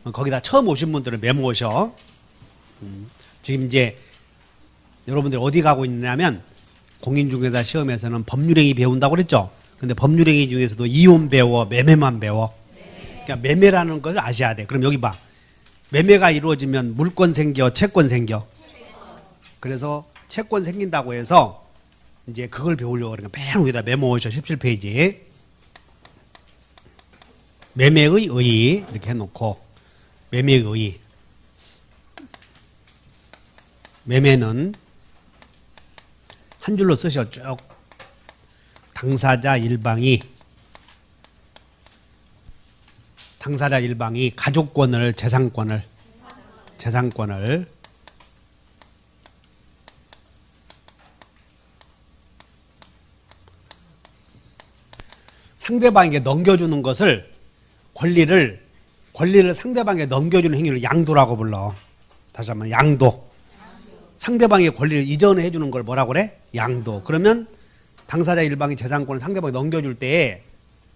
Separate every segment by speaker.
Speaker 1: 거기다 처음 오신 분들은 메모하셔. 지금 이제 여러분들 어디 가고 있냐면 공인중개사 시험에서는 법률행위 배운다고 그랬죠. 근데 법률행위 중에서도 이혼 배워, 매매만 배워. 그러니까 매매라는 것을 아셔야 돼. 그럼 여기 봐. 매매가 이루어지면 물권 생겨, 채권 생겨. 그래서 채권 생긴다고 해서 이제 그걸 배우려고 그러니까 맨 위에다 메모하셔. 17페이지. 매매의 의 이렇게 해놓고 매매의 의. 매매는 한 줄로 쓰셔. 쭉. 당사자 일방이 가족권을 재산권을 상대방에게 넘겨주는 것을 권리를 상대방에게 넘겨주는 행위를 양도라고 불러. 다시 한번 양도. 상대방의 권리를 이전해 주는 걸 뭐라고 그래? 양도. 그러면 당사자 일방이 재산권을 상대방에 넘겨줄 때에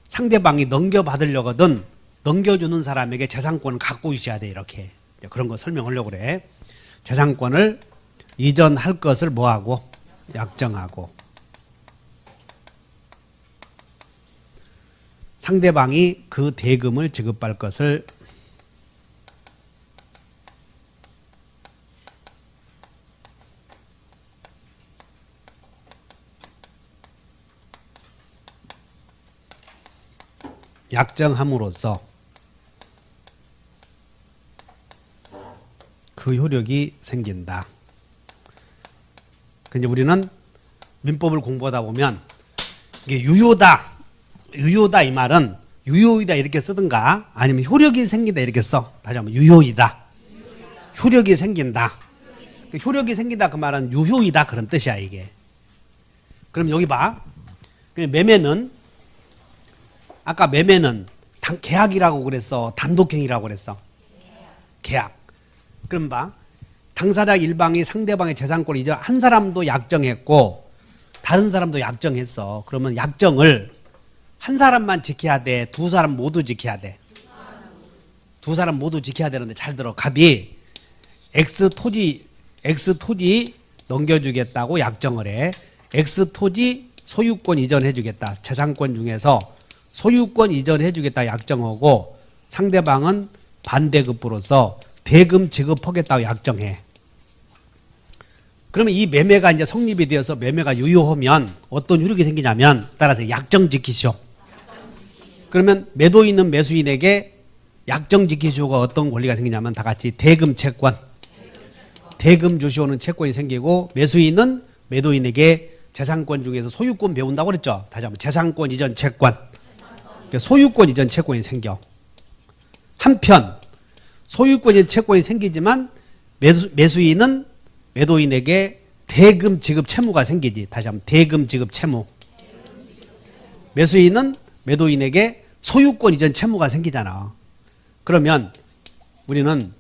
Speaker 1: 상대방이 넘겨받으려거든 넘겨주는 사람에게 재산권을 갖고 있어야 돼. 이렇게 그런 거 설명하려고 그래. 재산권을 이전할 것을 뭐하고? 약정하고. 상대방이 그 대금을 지급할 것을 약정함으로써 그 효력이 생긴다. 근데 우리는 민법을 공부하다 보면 이게 유효다 이 말은 유효이다 이렇게 쓰든가 아니면 효력이 생긴다 이렇게 써. 다시 한번 유효이다. 효력이 생긴다. 효력이 생긴다 그 말은 유효이다 그런 뜻이야 이게. 그럼 여기 봐. 매매는 아까 매매는 계약이라고 그랬어. 단독행위라고 그랬어. 계약. 그럼 봐. 당사자 일방이 상대방의 재산권을 이제 한 사람도 약정했고 다른 사람도 약정했어. 그러면 약정을 한 사람만 지켜야 돼? 두 사람 모두 지켜야 돼? 두 사람 모두 지켜야 되는데 잘 들어. 갑이 X 토지 넘겨주겠다고 약정을 해. X 토지 소유권 이전해 주겠다. 재산권 중에서 소유권 이전해 주겠다 약정하고 상대방은 반대급부로서 대금 지급하겠다고 약정해. 그러면 이 매매가 이제 성립이 되어서 매매가 유효하면 어떤 효력이 생기냐면 따라서 약정 지키시오. 그러면 매도인은 매수인에게 약정 지키시오가 어떤 권리가 생기냐면 다 같이 대금 채권. 대금 주시오는 채권이 생기고 매수인은 매도인에게 재산권 중에서 소유권 배운다고 그랬죠. 다시 한번 재산권 이전 채권. 소유권 이전 채권이 생겨. 한편 소유권 이전 채권이 생기지만 매수인은 매도인에게 대금 지급 채무가 생기지. 다시 한번 대금 지급 채무. 매수인은 매도인에게 소유권 이전 채무가 생기잖아. 그러면 우리는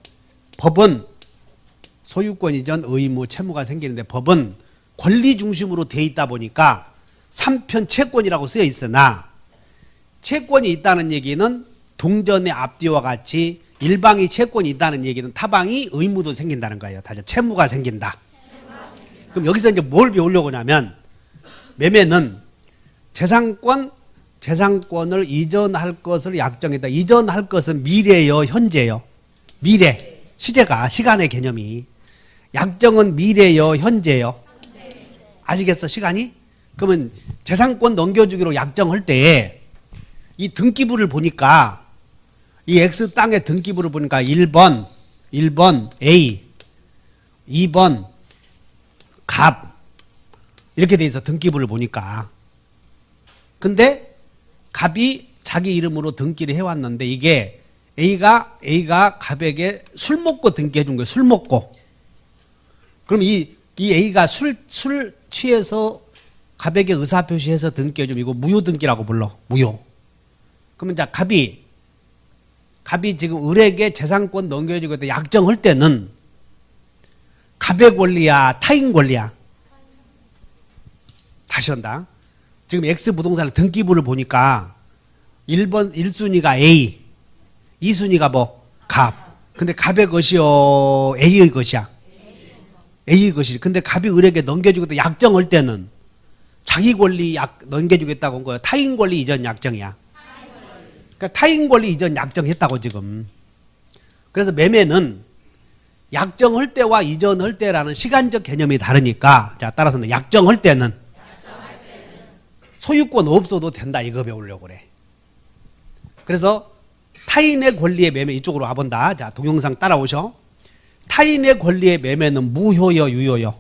Speaker 1: 법은 소유권 이전 의무 채무가 생기는데 법은 권리 중심으로 돼 있다 보니까 3편 채권이라고 쓰여 있으나 채권이 있다는 얘기는 동전의 앞뒤와 같이 일방이 채권이 있다는 얘기는 타방이 의무도 생긴다는 거예요. 다시 채무가 생긴다. 그럼 여기서 이제 뭘 배우려고 하냐면 매매는 재산권을 이전할 것을 약정했다. 이전할 것은 미래요, 현재요? 미래. 시간의 개념이. 약정은 미래요, 현재요? 아시겠어, 시간이? 그러면 재산권 넘겨주기로 약정할 때 이 등기부를 보니까 이 X 땅의 등기부를 보니까 1번 A, 2번 갑 이렇게 돼 있어. 등기부를 보니까. 근데 갑이 자기 이름으로 등기를 해왔는데 이게 A가 갑에게 술 먹고 등기해 준 거예요. 술 먹고. 그럼 이 A가 술 취해서 갑에게 의사표시해서 등기해 주면 이거 무효등기라고 불러. 무효. 그러면 이제 갑이 지금 을에게 재산권 넘겨주고 약정할 때는 갑의 권리야, 타인 권리야? 다시 한다. 지금 X 부동산을 등기부를 보니까 1순위가 A, 2순위가 뭐? 갑. 근데 갑의 것이요, A의 것이야. A의 것이지. 근데 갑이 을에게 넘겨주고 약정할 때는 자기 권리 넘겨주겠다고 한 거야. 타인 권리 이전 약정이야. 그러니까 타인 권리 이전 약정했다고 지금. 그래서 매매는 약정할 때와 이전할 때라는 시간적 개념이 다르니까, 자, 따라서는 약정할 때는 소유권 없어도 된다, 이거 배우려고 그래. 그래서 타인의 권리의 매매, 이쪽으로 와본다. 자, 동영상 따라오셔. 타인의 권리의 매매는 무효요, 유효요?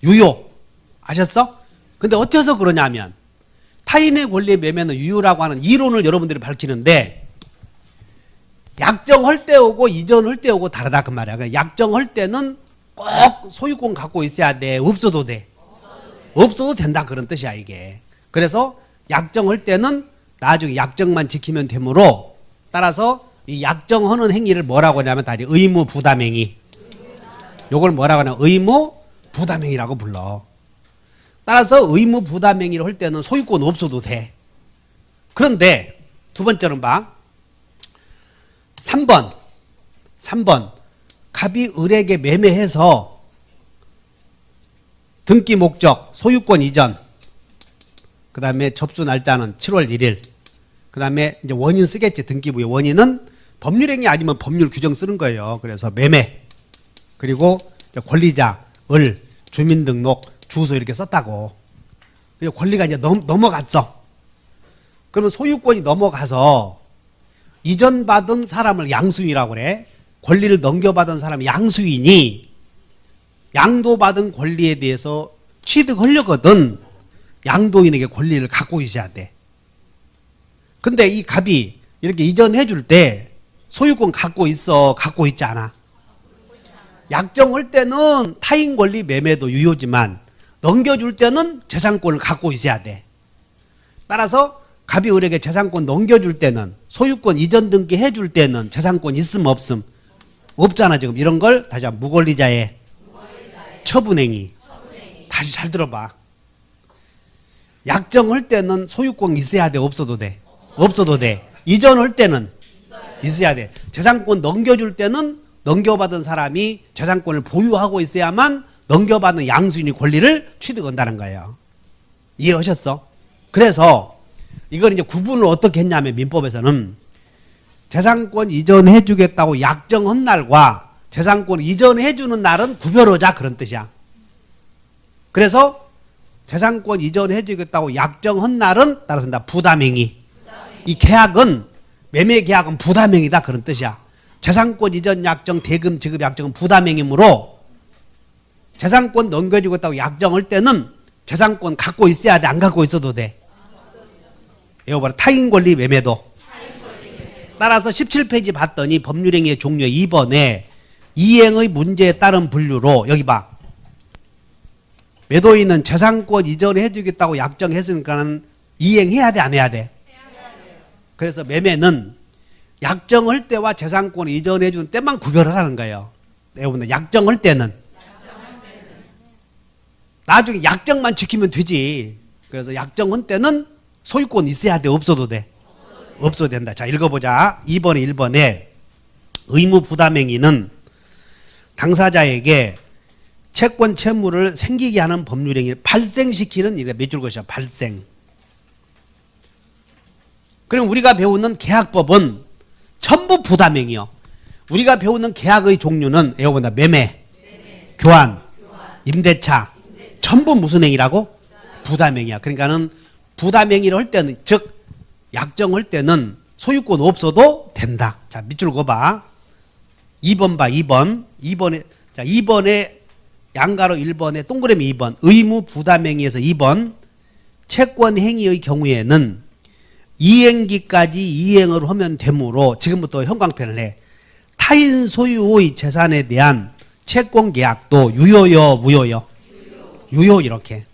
Speaker 1: 유효. 아셨어? 근데 어째서 그러냐면 타인의 권리의 매매는 유효라고 하는 이론을 여러분들이 밝히는데 약정할 때 오고 이전할 때 오고 다르다 그 말이야. 그러니까 약정할 때는 꼭 소유권 갖고 있어야 돼. 없어도 돼. 없어도 된다 그런 뜻이야 이게. 그래서 약정할 때는 나중에 약정만 지키면 되므로 따라서 이 약정하는 행위를 뭐라고 하냐면 다 의무 부담행위. 요걸 뭐라고 하냐 의무 부담행위라고 불러. 따라서 의무 부담행위를 할 때는 소유권 없어도 돼. 그런데 두 번째는 봐. 3번 갑이 을에게 매매해서 등기 목적 소유권 이전, 그 다음에 접수 날짜는 7월 1일, 그 다음에 이제 원인 쓰겠지. 등기부의 원인은 법률행위 아니면 법률 규정 쓰는 거예요. 그래서 매매, 그리고 권리자, 을, 주민등록, 주소 이렇게 썼다고. 권리가 이제 넘어갔어. 그러면 소유권이 넘어가서 이전받은 사람을 양수인이라고 그래. 권리를 넘겨받은 사람이 양수인이 양도받은 권리에 대해서 취득하려거든 양도인에게 권리를 갖고 있어야 돼. 근데 이 갑이 이렇게 이전해 줄 때 소유권 갖고 있어, 갖고 있지 않아? 약정할 때는 타인 권리 매매도 유효지만 넘겨줄 때는 재산권을 갖고 있어야 돼. 따라서 갑이 을에게 재산권 넘겨줄 때는 소유권 이전 등기 해줄 때는 재산권 있음 없음? 없잖아 지금. 이런 걸 다시 한번 무권리자의 처분행위. 다시 잘 들어봐. 약정할 때는 소유권 있어야 돼, 없어도 돼? 없어도 돼. 이전할 때는 있어야 돼. 재산권 넘겨줄 때는 넘겨받은 사람이 재산권을 보유하고 있어야만 넘겨받은 양수인이 권리를 취득한다는 거예요. 이해하셨어? 그래서 이건 이제 구분을 어떻게 했냐면 민법에서는 재산권 이전해 주겠다고 약정한 날과 재산권 이전해 주는 날은 구별하자 그런 뜻이야. 그래서 재산권 이전해 주겠다고 약정한 날은 따라서 부담행위. 이 계약은 매매 계약은 부담행위다 그런 뜻이야. 재산권 이전 약정, 대금 지급 약정은 부담행위므로 재산권 넘겨주겠다고 약정할 때는 재산권 갖고 있어야 돼, 안 갖고 있어도 돼? 이거 봐라. 타인 권리 매매도. 따라서 17페이지 봤더니 법률행위의 종류 2번에 이행의 문제에 따른 분류로 여기 봐. 매도인은 재산권 이전해 주겠다고 약정했으니까는 이행해야 돼, 안 해야 돼? 그래서 매매는 약정할 때와 재산권 이전해 주는 때만 구별을 하는 거예요. 여러분들 약정할 때는 나중에 약정만 지키면 되지. 그래서 약정한 때는 소유권 있어야 돼, 없어도 돼? 없어도 된다. 자, 읽어보자. 2번에 1번에 의무 부담행위는 당사자에게 채권 채무를 생기게 하는 법률행위를 발생시키는 이게 몇 줄 것이야. 발생. 그럼 우리가 배우는 계약법은 전부 부담행위요. 우리가 배우는 계약의 종류는 에어본다 매매, 교환, 임대차 전부 무슨 행위라고? 부담행위야. 그러니까는 부담행위를 할 때는 즉 약정할 때는 소유권 없어도 된다. 자, 밑줄 그어봐. 2번 봐. 2번에 자 2번에 양가로 1번에 동그라미 2번 의무 부담행위에서 2번 채권 행위의 경우에는 이행기까지 이행을 하면 되므로 지금부터 형광펜을 해. 타인 소유의 재산에 대한 채권 계약도 유효요, 무효요? 유효 이렇게.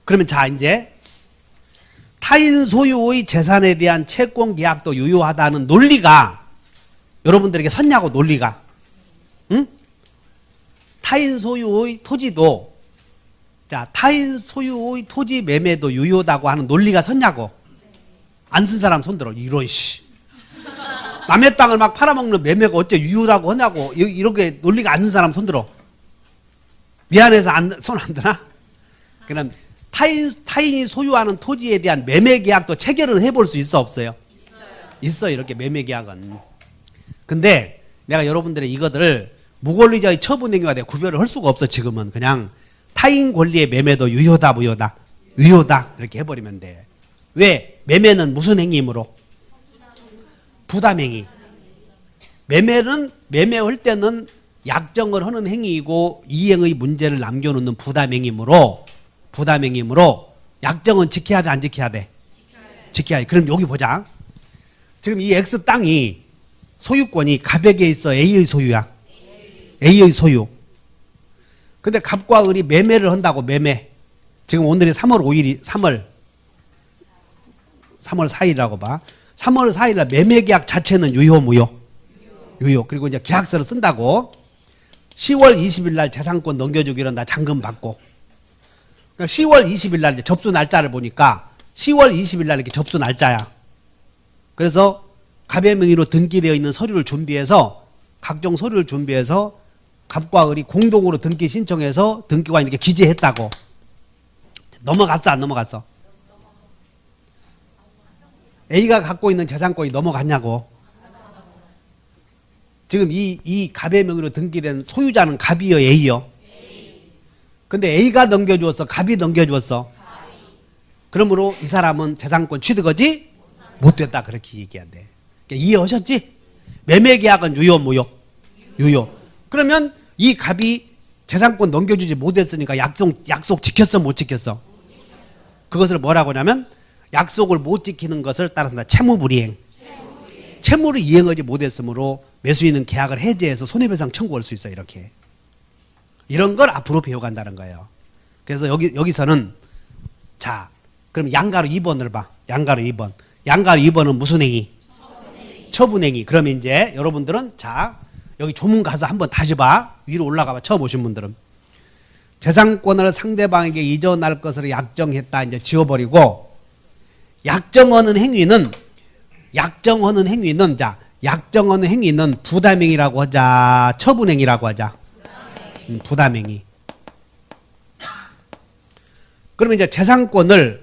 Speaker 1: 그러면 자 이제 타인 소유의 재산에 대한 채권 계약도 유효하다는 논리가 여러분들에게 섰냐고 논리가. 응? 타인 소유의 토지도 자 타인 소유의 토지 매매도 유효하다고 하는 논리가 섰냐고. 안 쓴 사람 손들어. 이런 씨. 남의 땅을 막 팔아먹는 매매가 어째 유효라고 하냐고. 이렇게 논리가 안 든 사람 손들어. 미안해서 손 안 드나? 그럼 타인이 소유하는 토지에 대한 매매 계약도 체결을 해볼 수 있어 없어요? 있어요. 이렇게 매매 계약은. 근데 내가 여러분들의 이것들을 무권리자의 처분행위와 내가 구별을 할 수가 없어. 지금은 그냥 타인 권리의 매매도 유효다 무효다? 유효다 이렇게 해버리면 돼. 왜? 매매는 무슨 행위이므로? 부담행위. 매매는 매매할 때는 약정을 하는 행위이고 이행의 문제를 남겨놓는 부담행위이므로 약정은 지켜야 돼 안 지켜야 돼? 지켜야 돼. 그럼 여기 보자. 지금 이 X 땅이 소유권이 갑에게 있어 A의 소유야? A의 소유. 근데 갑과 을이 매매를 한다고. 매매. 지금 오늘이 3월 5일이 3월 4일이라고 봐. 3월 4일날 매매 계약 자체는 유효 무효? 유효. 그리고 이제 계약서를 쓴다고. 10월 20일 날 재산권 넘겨주기로 나 잔금 받고. 그러니까 10월 20일 날 이제 접수 날짜를 보니까 10월 20일 날 이렇게 접수 날짜야. 그래서 갑의 명의로 등기되어 있는 서류를 준비해서 각종 서류를 준비해서 갑과 을이 공동으로 등기 신청해서 등기관이 이렇게 기재했다고. 넘어갔어 안 넘어갔어? A가 갖고 있는 재산권이 넘어갔냐고. 지금 이 갑의 명의로 등기된 소유자는 갑이요 A요? 근데 A가 넘겨주었어 갑이 넘겨주었어? 그러므로 이 사람은 재산권 취득하지 못됐다 그렇게 얘기한대. 그러니까 이해하셨지? 매매계약은 유효 무효? 유효. 그러면 이 갑이 재산권 넘겨주지 못했으니까 약속 지켰어 못 지켰어? 그것을 뭐라고 하냐면 약속을 못 지키는 것을 따라서 채무불이행. 채무를 이행하지 못했으므로 매수인은 계약을 해지해서 손해배상 청구할 수 있어. 이렇게. 이런 걸 앞으로 배워간다는 거예요. 그래서 여기서는 자 그럼 양가로 2번을 봐. 양가로 2번. 양가로 2번은 무슨 행위? 처분행위. 그럼 이제 여러분들은 자 여기 조문 가서 한번 다시 봐. 위로 올라가 봐. 처음 오신 분들은. 재산권을 상대방에게 이전할 것을 약정했다. 이제 지워버리고 약정하는 행위는 부담행위라고 하자. 처분행위라고 하자. 부담행위. 그러면 이제 재산권을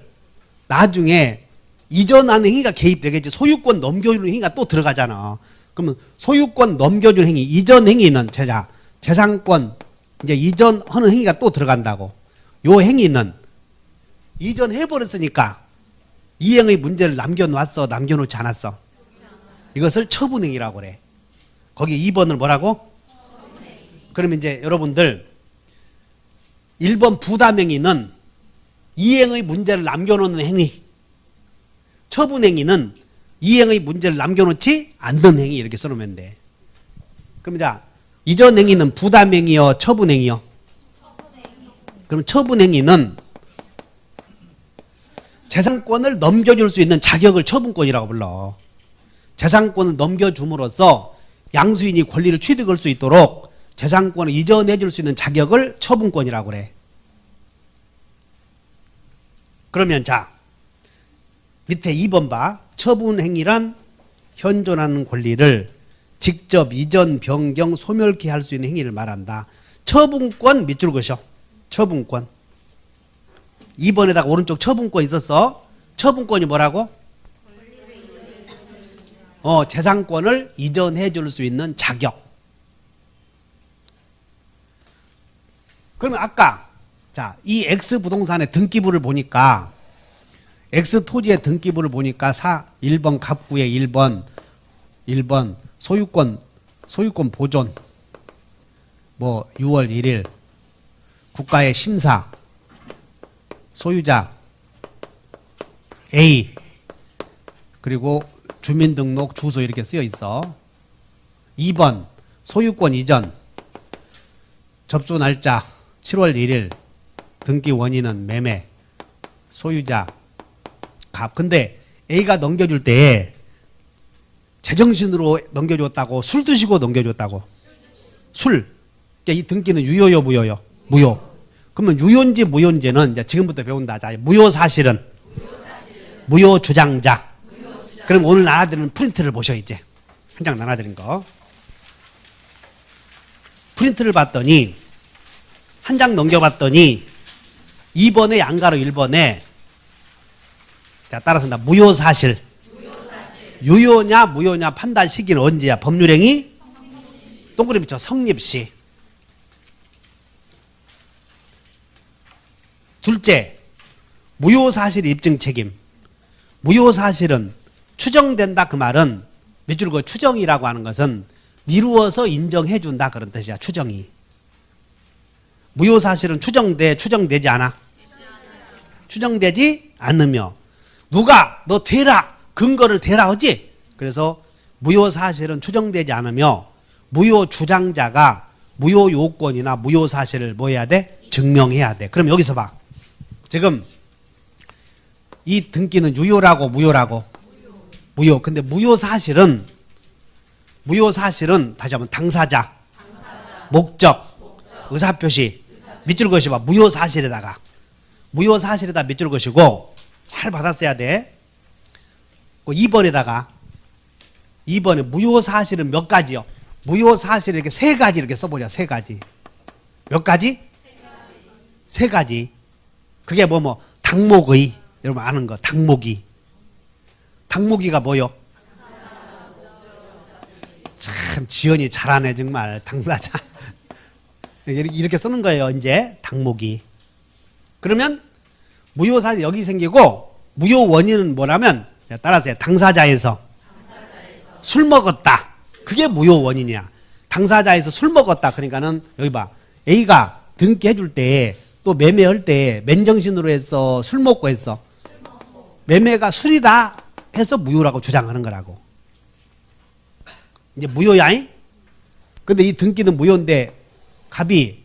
Speaker 1: 나중에 이전하는 행위가 개입되겠지. 소유권 넘겨주는 행위가 또 들어가잖아. 그러면 소유권 넘겨주는 행위, 이전 행위는 재산권 이제 이전하는 행위가 또 들어간다고. 요 행위는 이전해버렸으니까 이행의 문제를 남겨놓았어, 남겨놓지 않았어? 이것을 처분행위라고 그래. 거기 2번을 뭐라고? 그러면 이제 여러분들 1번 부담행위는 이행의 문제를 남겨놓는 행위, 처분행위는 이행의 문제를 남겨놓지 않는 행위 이렇게 써놓으면 돼. 그럼 자 이전 행위는 부담행위요 처분행위요? 그럼 처분행위는 재산권을 넘겨줄 수 있는 자격을 처분권이라고 불러. 재산권을 넘겨줌으로써 양수인이 권리를 취득할 수 있도록 재산권을 이전해 줄 수 있는 자격을 처분권이라고 그래. 그러면 자 밑에 2번 봐. 처분행위란 현존하는 권리를 직접 이전, 변경, 소멸케 할 수 있는 행위를 말한다. 처분권 밑줄 그으셔. 처분권. 2번에다가 오른쪽 처분권 있었어. 처분권이 뭐라고? 재산권을 이전해 줄 수 있는 자격. 그러면 아까 자, 이 X 부동산의 등기부를 보니까 X 토지의 등기부를 보니까 1번 갑구에 1번 소유권 보존 6월 1일 국가의 심사 소유자 A 그리고 주민등록 주소 이렇게 쓰여 있어. 2번 소유권 이전 접수 날짜 7월 1일 등기 원인은 매매 소유자 갑. 근데 A가 넘겨줄 때 제정신으로 넘겨줬다고 술 드시고 넘겨줬다고? 술. 그러니까 이 등기는 유효요 무효요? 무효. 그러면 유효인지 무효인지는 이제 지금부터 배운다. 자, 무효 주장자. 그럼 오늘 알아듣는 프린트를 보셔 이제. 한 장 나눠드린 거. 프린트를 봤더니 한 장 넘겨봤더니 2번에 양가로 1번에 자 따라서 무효사실. 유효냐 무효냐 판단 시기는 언제야? 법률행위 동그라미 쳐 성립시. 둘째, 무효사실 입증 책임. 무효사실은 추정된다 그 말은 밑줄 그 추정이라고 하는 것은 미루어서 인정해 준다 그런 뜻이야. 추정이. 무효사실은 추정되지 않아. 추정되지 않으며 누가 너 대라 근거를 대라 하지. 그래서 무효사실은 추정되지 않으며 무효 주장자가 무효 요건이나 무효 사실을 뭐 해야 돼? 증명해야 돼. 그럼 여기서 봐. 지금 이 등기는 유효라고 무효라고? 무효. 근데 무효 사실은 다시 한번 당사자, 목적, 의사표시 밑줄 그으시봐. 무효 사실에다 밑줄 그으시고 잘 받았어야 돼. 2번에 무효 사실은 몇 가지요? 무효 사실 이렇게 세 가지 이렇게 써보자. 세 가지. 몇 가지? 세 가지. 그게 당목의 여러분 아는 거 당목이가 뭐요? 참 지연이 잘하네 정말. 당사자 이렇게 쓰는 거예요. 이제 당목이. 그러면 무효 사실 여기 생기고 무효 원인은 뭐라면 따라서 당사자에서 술 먹었다. 그게 무효 원인이야. 당사자에서 술 먹었다. 그러니까는 여기 봐. A가 등기해 줄 때 또 매매할 때 맨정신으로 해서 술 먹고 했어. 매매가 술이다 해서 무효라고 주장하는 거라고. 이제 무효야잉? 근데 이 등기는 무효인데 갑이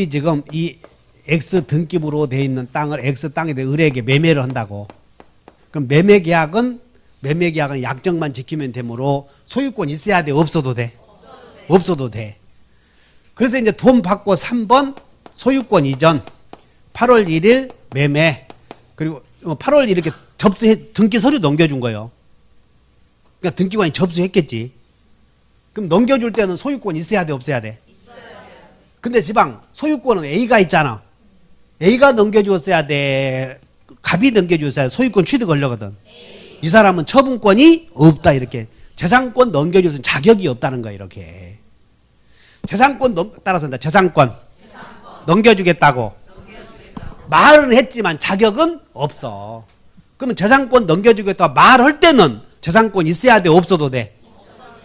Speaker 1: 지금 이 X 등기부로 돼 있는 땅을 X 땅에 대해 을에게 매매를 한다고. 그럼 매매 계약은 약정만 지키면 되므로 소유권 있어야 돼? 없어도 돼? 없어도 돼. 그래서 이제 돈 받고 3번 소유권 이전 8월 1일 매매 그리고 8월 이렇게 접수해 등기 서류 넘겨준 거예요. 그러니까 등기관이 접수했겠지. 그럼 넘겨줄 때는 소유권 있어야 돼? 없어야 돼? 있어야 돼. 근데 지방 소유권은 A가 있잖아. A가 넘겨주었어야 돼? 갑이 넘겨주었어야 돼? 소유권 취득 하려거든. 이 사람은 처분권이 없다 이렇게. 재산권 넘겨줄 자격이 없다는 거야 이렇게. 따라서 재산권 넘겨주겠다고 말은 했지만 자격은 없어. 그러면 재산권 넘겨주겠다고 말할 때는 재산권 있어야 돼? 없어도 돼?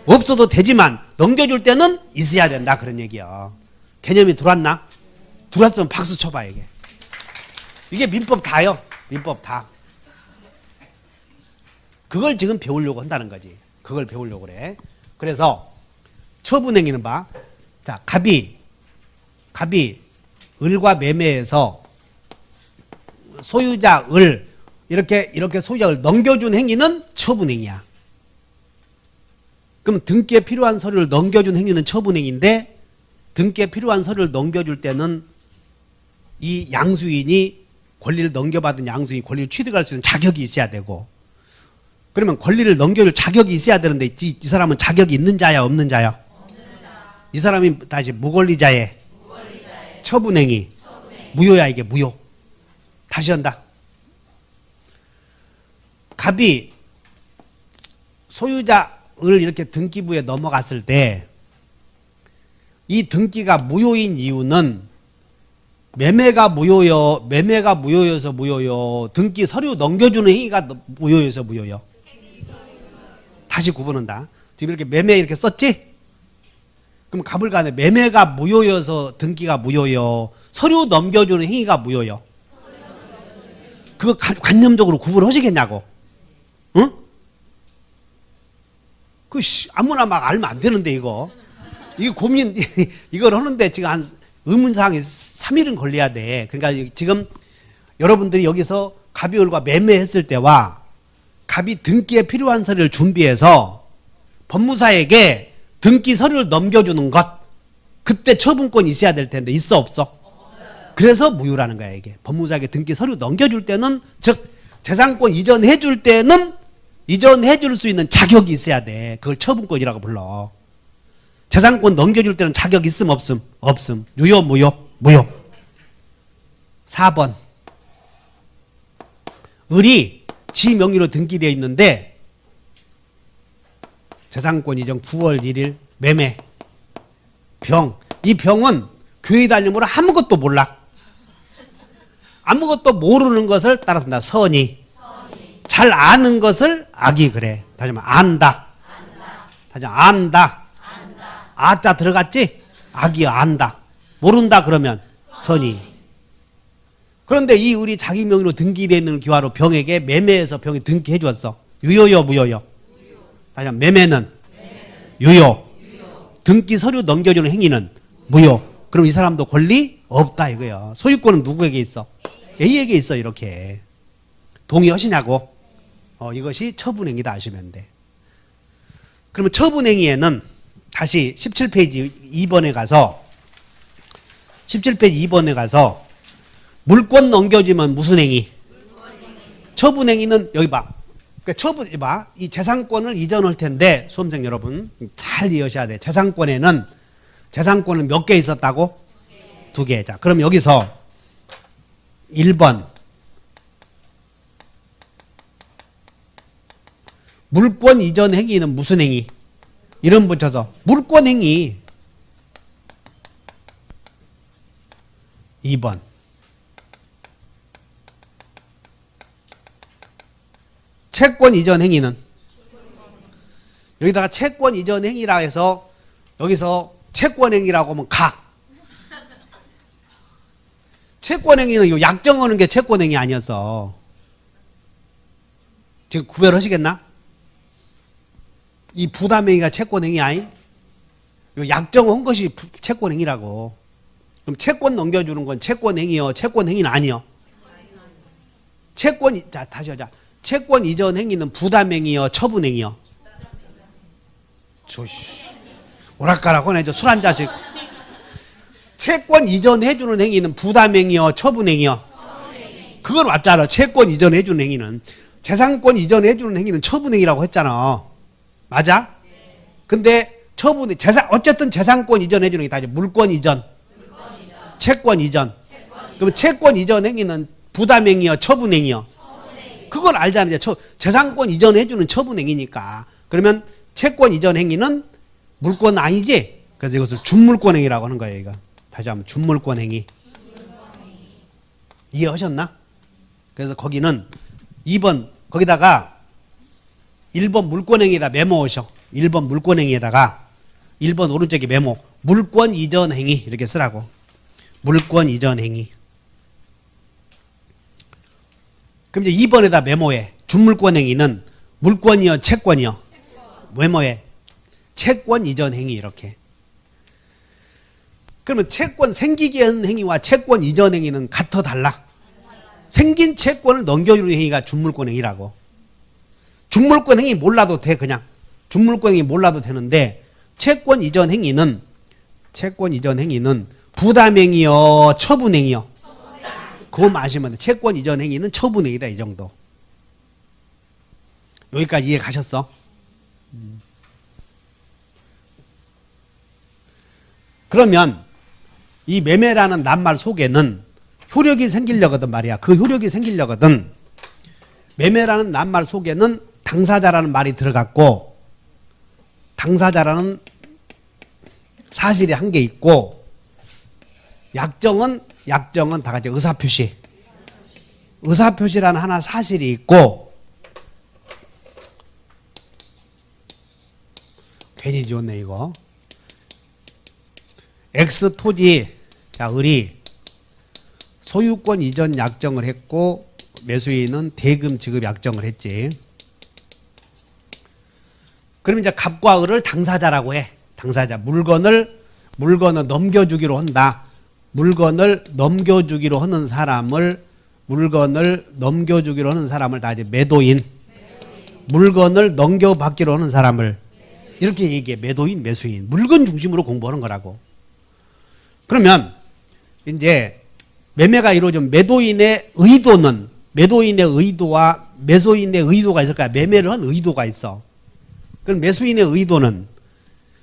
Speaker 1: 없어도 되지만 넘겨줄 때는 있어야 된다 그런 얘기야. 개념이 들어왔나? 들어왔으면 박수 쳐봐. 이게 민법 다요. 민법 다. 그걸 지금 배우려고 한다는 거지. 그걸 배우려고 그래. 그래서 처분행위는 봐. 자, 갑이 을과 매매해서 소유자 을 이렇게 소유자 을 넘겨준 행위는 처분행위야. 그럼 등기에 필요한 서류를 넘겨준 행위는 처분행위인데 등기에 필요한 서류를 넘겨줄 때는 이 양수인이 권리를 넘겨받은 양수인이 권리를 취득할 수 있는 자격이 있어야 되고 그러면 권리를 넘겨줄 자격이 있어야 되는데 이 사람은 자격이 있는 자야 없는 자야? 이 사람이 다시 무권리자의 처분행위. 무효야 이게 무효. 다시 한다. 갑이 소유자를 이렇게 등기부에 넘어갔을 때 이 등기가 무효인 이유는 매매가 무효여서 무효요. 등기 서류 넘겨주는 행위가 무효여서 무효요. 다시 구분한다. 지금 이렇게 매매 이렇게 썼지? 그럼 갑을 간에 매매가 무효여서 등기가 무효요. 서류 넘겨주는 행위가 무효요. 그거 관념적으로 구분하시겠냐고. 응? 아무나 막 알면 안 되는데 이거 고민 이걸 하는데 지금 한 의문사항이 3일은 걸려야 돼. 그러니까 지금 여러분들이 여기서 갑이 을과 매매했을 때와 갑이 등기에 필요한 서류를 준비해서 법무사에게 등기 서류를 넘겨주는 것 그때 처분권이 있어야 될 텐데 있어 없어? 없어요. 그래서 무효라는 거야 이게. 법무사에게 등기 서류 넘겨줄 때는 즉 재산권 이전해 줄 때는 이전해 줄 수 있는 자격이 있어야 돼. 그걸 처분권이라고 불러. 재산권 넘겨줄 때는 자격 있음 없음? 없음. 유효 무효? 무효. 4번. 을이 지 명의로 등기되어 있는데 재산권 이전 9월 1일 매매. 병. 이 병은 교회 다니므로 아무것도 몰라. 아무것도 모르는 것을 따라서 선이. 잘 아는 것을 악이 그래. 다시 말해 안다. 다시 말해 안다. 아자 들어갔지? 악이 안다. 모른다 그러면 선이. 그런데 이 을이 자기 명의로 등기되어 있는 기와로 병에게 매매해서 병이 등기해 주었어. 유효요 무효요? 다시 말해 매매는 유효. 등기 서류 넘겨주는 행위는 무효. 그럼 이 사람도 권리 없다 이거예요. 소유권은 누구에게 있어? A에게 있어. 이렇게 동의하시냐고. 이것이 처분행위다 아시면 돼. 그러면 처분행위에는 다시 17페이지 2번에 가서 17페이지 2번에 가서 물권 넘겨주면 무슨 행위? 처분행위는 여기 봐. 그러니까 처분 봐. 이 재산권을 이전할 텐데 수험생 여러분 잘 이해하셔야 돼. 재산권은 몇 개 있었다고? 2개. 자, 그럼 여기서 1번 물권 이전 행위는 무슨 행위? 이름 붙여서 물권 행위. 2번 채권 이전 행위는 여기다가 채권 이전 행위라 해서 여기서 채권 행위라고 하면 가. 채권 행위는 요 약정하는 게 채권 행위 아니었어. 지금 구별하시겠나? 이 부담행위가 채권행위 아니? 요 약정한 것이 채권행위라고. 그럼 채권 넘겨주는 건 채권행위요? 채권행위는 아니요? 자, 다시 하자. 채권 이전 행위는 부담행위요? 처분행위요? 조씨. 오락가락 해줘. 술 한 잔씩. 채권 이전해주는 행위는 부담행위요? 처분행위요? 그건 맞잖아. 채권 이전해주는 행위는. 재산권 이전해주는 행위는 처분행위라고 했잖아. 맞아? 근데 어쨌든 재산권 이전해주는 게 다지. 물권 이전. 채권 이전. 그럼 채권 이전 행위는 부담행위요? 처분행위요? 그걸 알잖아요. 재산권 이전해주는 처분행위니까. 그러면 채권 이전 행위는 물권 아니지? 그래서 이것을 준물권 행위라고 하는 거예요. 이거. 다시 한번 준물권 행위. 이해하셨나? 그래서 거기는 2번 거기다가 1번 물권행위에다 메모하셔. 1번 물권행위에다가 1번 오른쪽에 메모. 물권 이전 행위 이렇게 쓰라고. 물권 이전 행위. 그럼 이제 2번에다 메모해. 준물권 행위는 물권이요, 채권이요? 메모해. 채권 이전 행위 이렇게. 그러면 채권 생기게 하는 행위와 채권 이전 행위는 같아 달라? 생긴 채권을 넘겨주는 행위가 준물권 행위라고. 준물권 행위 몰라도 돼. 그냥 준물권 행위 몰라도 되는데 채권 이전 행위는 부담행위요, 처분행위요? 그거만 아시면 돼. 채권 이전 행위는 처분행위다. 이 정도. 여기까지 이해 가셨어? 그러면 이 매매라는 낱말 속에는 효력이 생기려거든 말이야. 그 효력이 생기려거든. 매매라는 낱말 속에는 당사자라는 말이 들어갔고, 당사자라는 사실이 한 개 있고, 약정은 다 같이 의사표시. 의사표시라는 하나 사실이 있고, 괜히 지웠네 이거. X 토지, 자, 을이 소유권 이전 약정을 했고 매수인은 대금 지급 약정을 했지. 그럼 이제 갑과 을을 당사자라고 해. 당사자. 물건을 넘겨주기로 한다. 물건을 넘겨주기로 하는 사람을 다 이제 매도인. 물건을 넘겨받기로 하는 사람을 이렇게 얘기해. 매도인, 매수인. 물건 중심으로 공부하는 거라고. 그러면 이제 매매가 이루어진 매도인의 의도와 매수인의 의도가 있을까요? 매매를 한 의도가 있어. 그럼 매수인의 의도는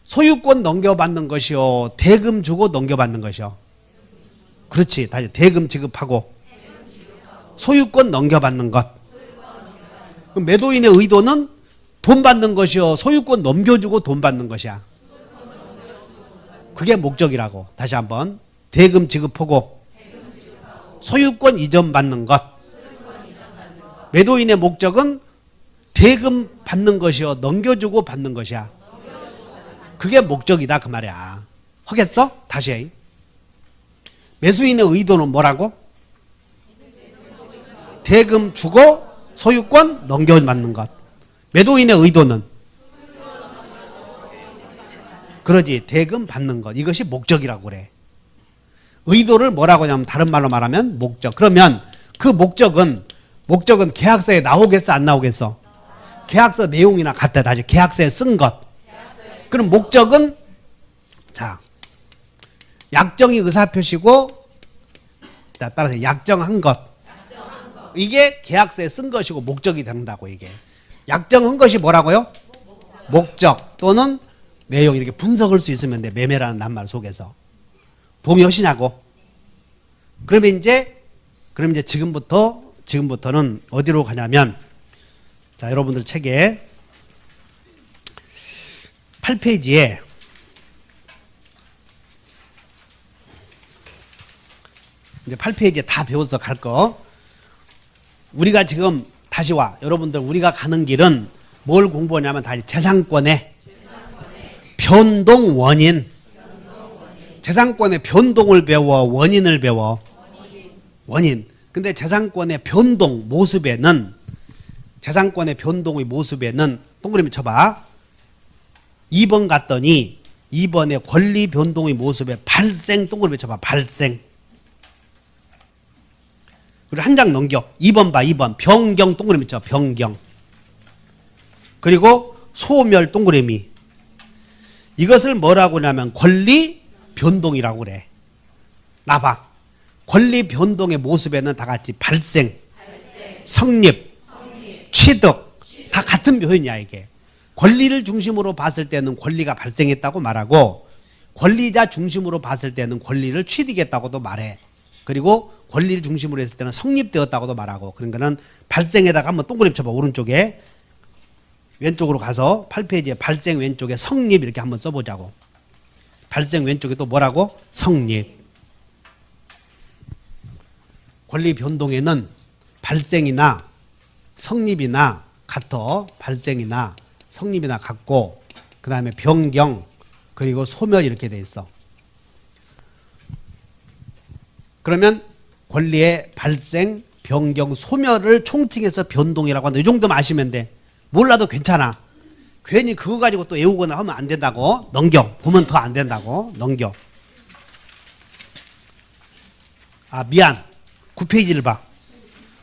Speaker 1: 소유권 넘겨받는 것이요, 대금 주고 넘겨받는 것이요. 그렇지. 다시 대금 지급하고 소유권 넘겨받는 것. 그럼 매도인의 의도는 돈 받는 것이요, 소유권 넘겨주고 돈 받는 것이야. 그게 목적이라고. 다시 한번. 대금 지급하고 소유권 이전 받는 것. 매도인의 목적은 대금 받는 것이요, 넘겨주고 받는 것이야. 그게 목적이다 그 말이야. 하겠어? 다시 해. 매수인의 의도는 뭐라고? 대금 주고 소유권 넘겨받는 것. 매도인의 의도는 그러지, 대금 받는 것. 이것이 목적이라고 그래. 의도를 뭐라고 하냐면 다른 말로 말하면 목적. 그러면 그 목적은 계약서에 나오겠어 안 나오겠어? 계약서 내용이나 같아. 다시 계약서에 쓴 것. 그럼 목적은 자, 약정이 의사표시고, 자, 따라서 약정한 것. 이게 계약서에 쓴 것이고 목적이 된다고. 이게 약정한 것이 뭐라고요? 목적 또는 내용. 이렇게 분석할 수 있으면 돼. 매매라는 낱말 속에서. 동의하시냐고? 그러면 이제 지금부터는 어디로 가냐면, 자, 여러분들 책에 8페이지에 이제 8페이지에 다 배워서 갈 거. 우리가 지금 다시 와. 여러분들 우리가 가는 길은 뭘 공부하냐면 다시 재산권의 변동 원인. 재산권의 변동을 배워, 원인을 배워. 원인. 근데 재산권의 변동 모습에는, 재산권의 변동의 모습에는 동그라미 쳐봐. 2번 갔더니 2번의 권리 변동의 모습에 발생, 동그라미 쳐봐. 발생. 그리고 한 장 넘겨. 2번 봐. 2번 변경, 동그라미 쳐. 변경. 그리고 소멸, 동그라미. 이것을 뭐라고 하냐면 권리 변동이라고 그래. 나봐. 권리 변동의 모습에는 다 같이 발생, 성립, 취득 다 같은 표현이야. 이게 권리를 중심으로 봤을 때는 권리가 발생했다고 말하고, 권리자 중심으로 봤을 때는 권리를 취득했다고도 말해. 그리고 권리를 중심으로 했을 때는 성립되었다고도 말하고. 그런 거는 발생에다가 한번 동그라미 쳐봐. 오른쪽에 왼쪽으로 가서 8페이지에 발생 왼쪽에 성립 이렇게 한번 써보자고. 발생 왼쪽에 또 뭐라고? 성립. 권리 변동에는 발생이나 성립이나 같어. 발생이나 성립이나 같고, 그 다음에 변경, 그리고 소멸 이렇게 돼 있어. 그러면 권리의 발생, 변경, 소멸을 총칭해서 변동이라고 한다. 이 정도만 아시면 돼. 몰라도 괜찮아. 괜히 그거 가지고 또 외우거나 하면 안 된다고. 넘겨. 보면 더 안 된다고. 넘겨. 아, 미안. 9페이지를 봐.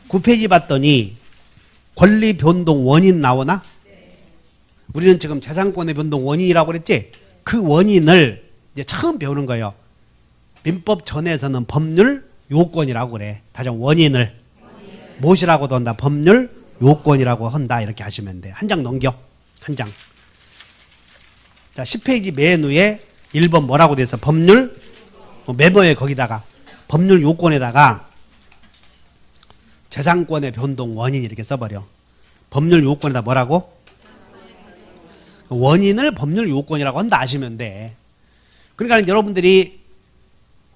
Speaker 1: 9페이지 봤더니 권리 변동 원인 나오나? 우리는 지금 재산권의 변동 원인이라고 그랬지? 그 원인을 이제 처음 배우는 거예요. 민법 전에서는 법률 요건이라고 그래. 다시 원인을 무엇이라고도 한다? 법률 요건이라고 한다. 이렇게 하시면 돼. 한 장 넘겨. 한 장. 자, 10페이지 맨 위에 1번 뭐라고 돼 있어? 법률 메모에 거기다가 법률 요건에다가 재산권의 변동 원인 이렇게 써버려. 법률 요건에다 뭐라고? 원인을 법률 요건이라고 한다 아시면 돼. 그러니까 여러분들이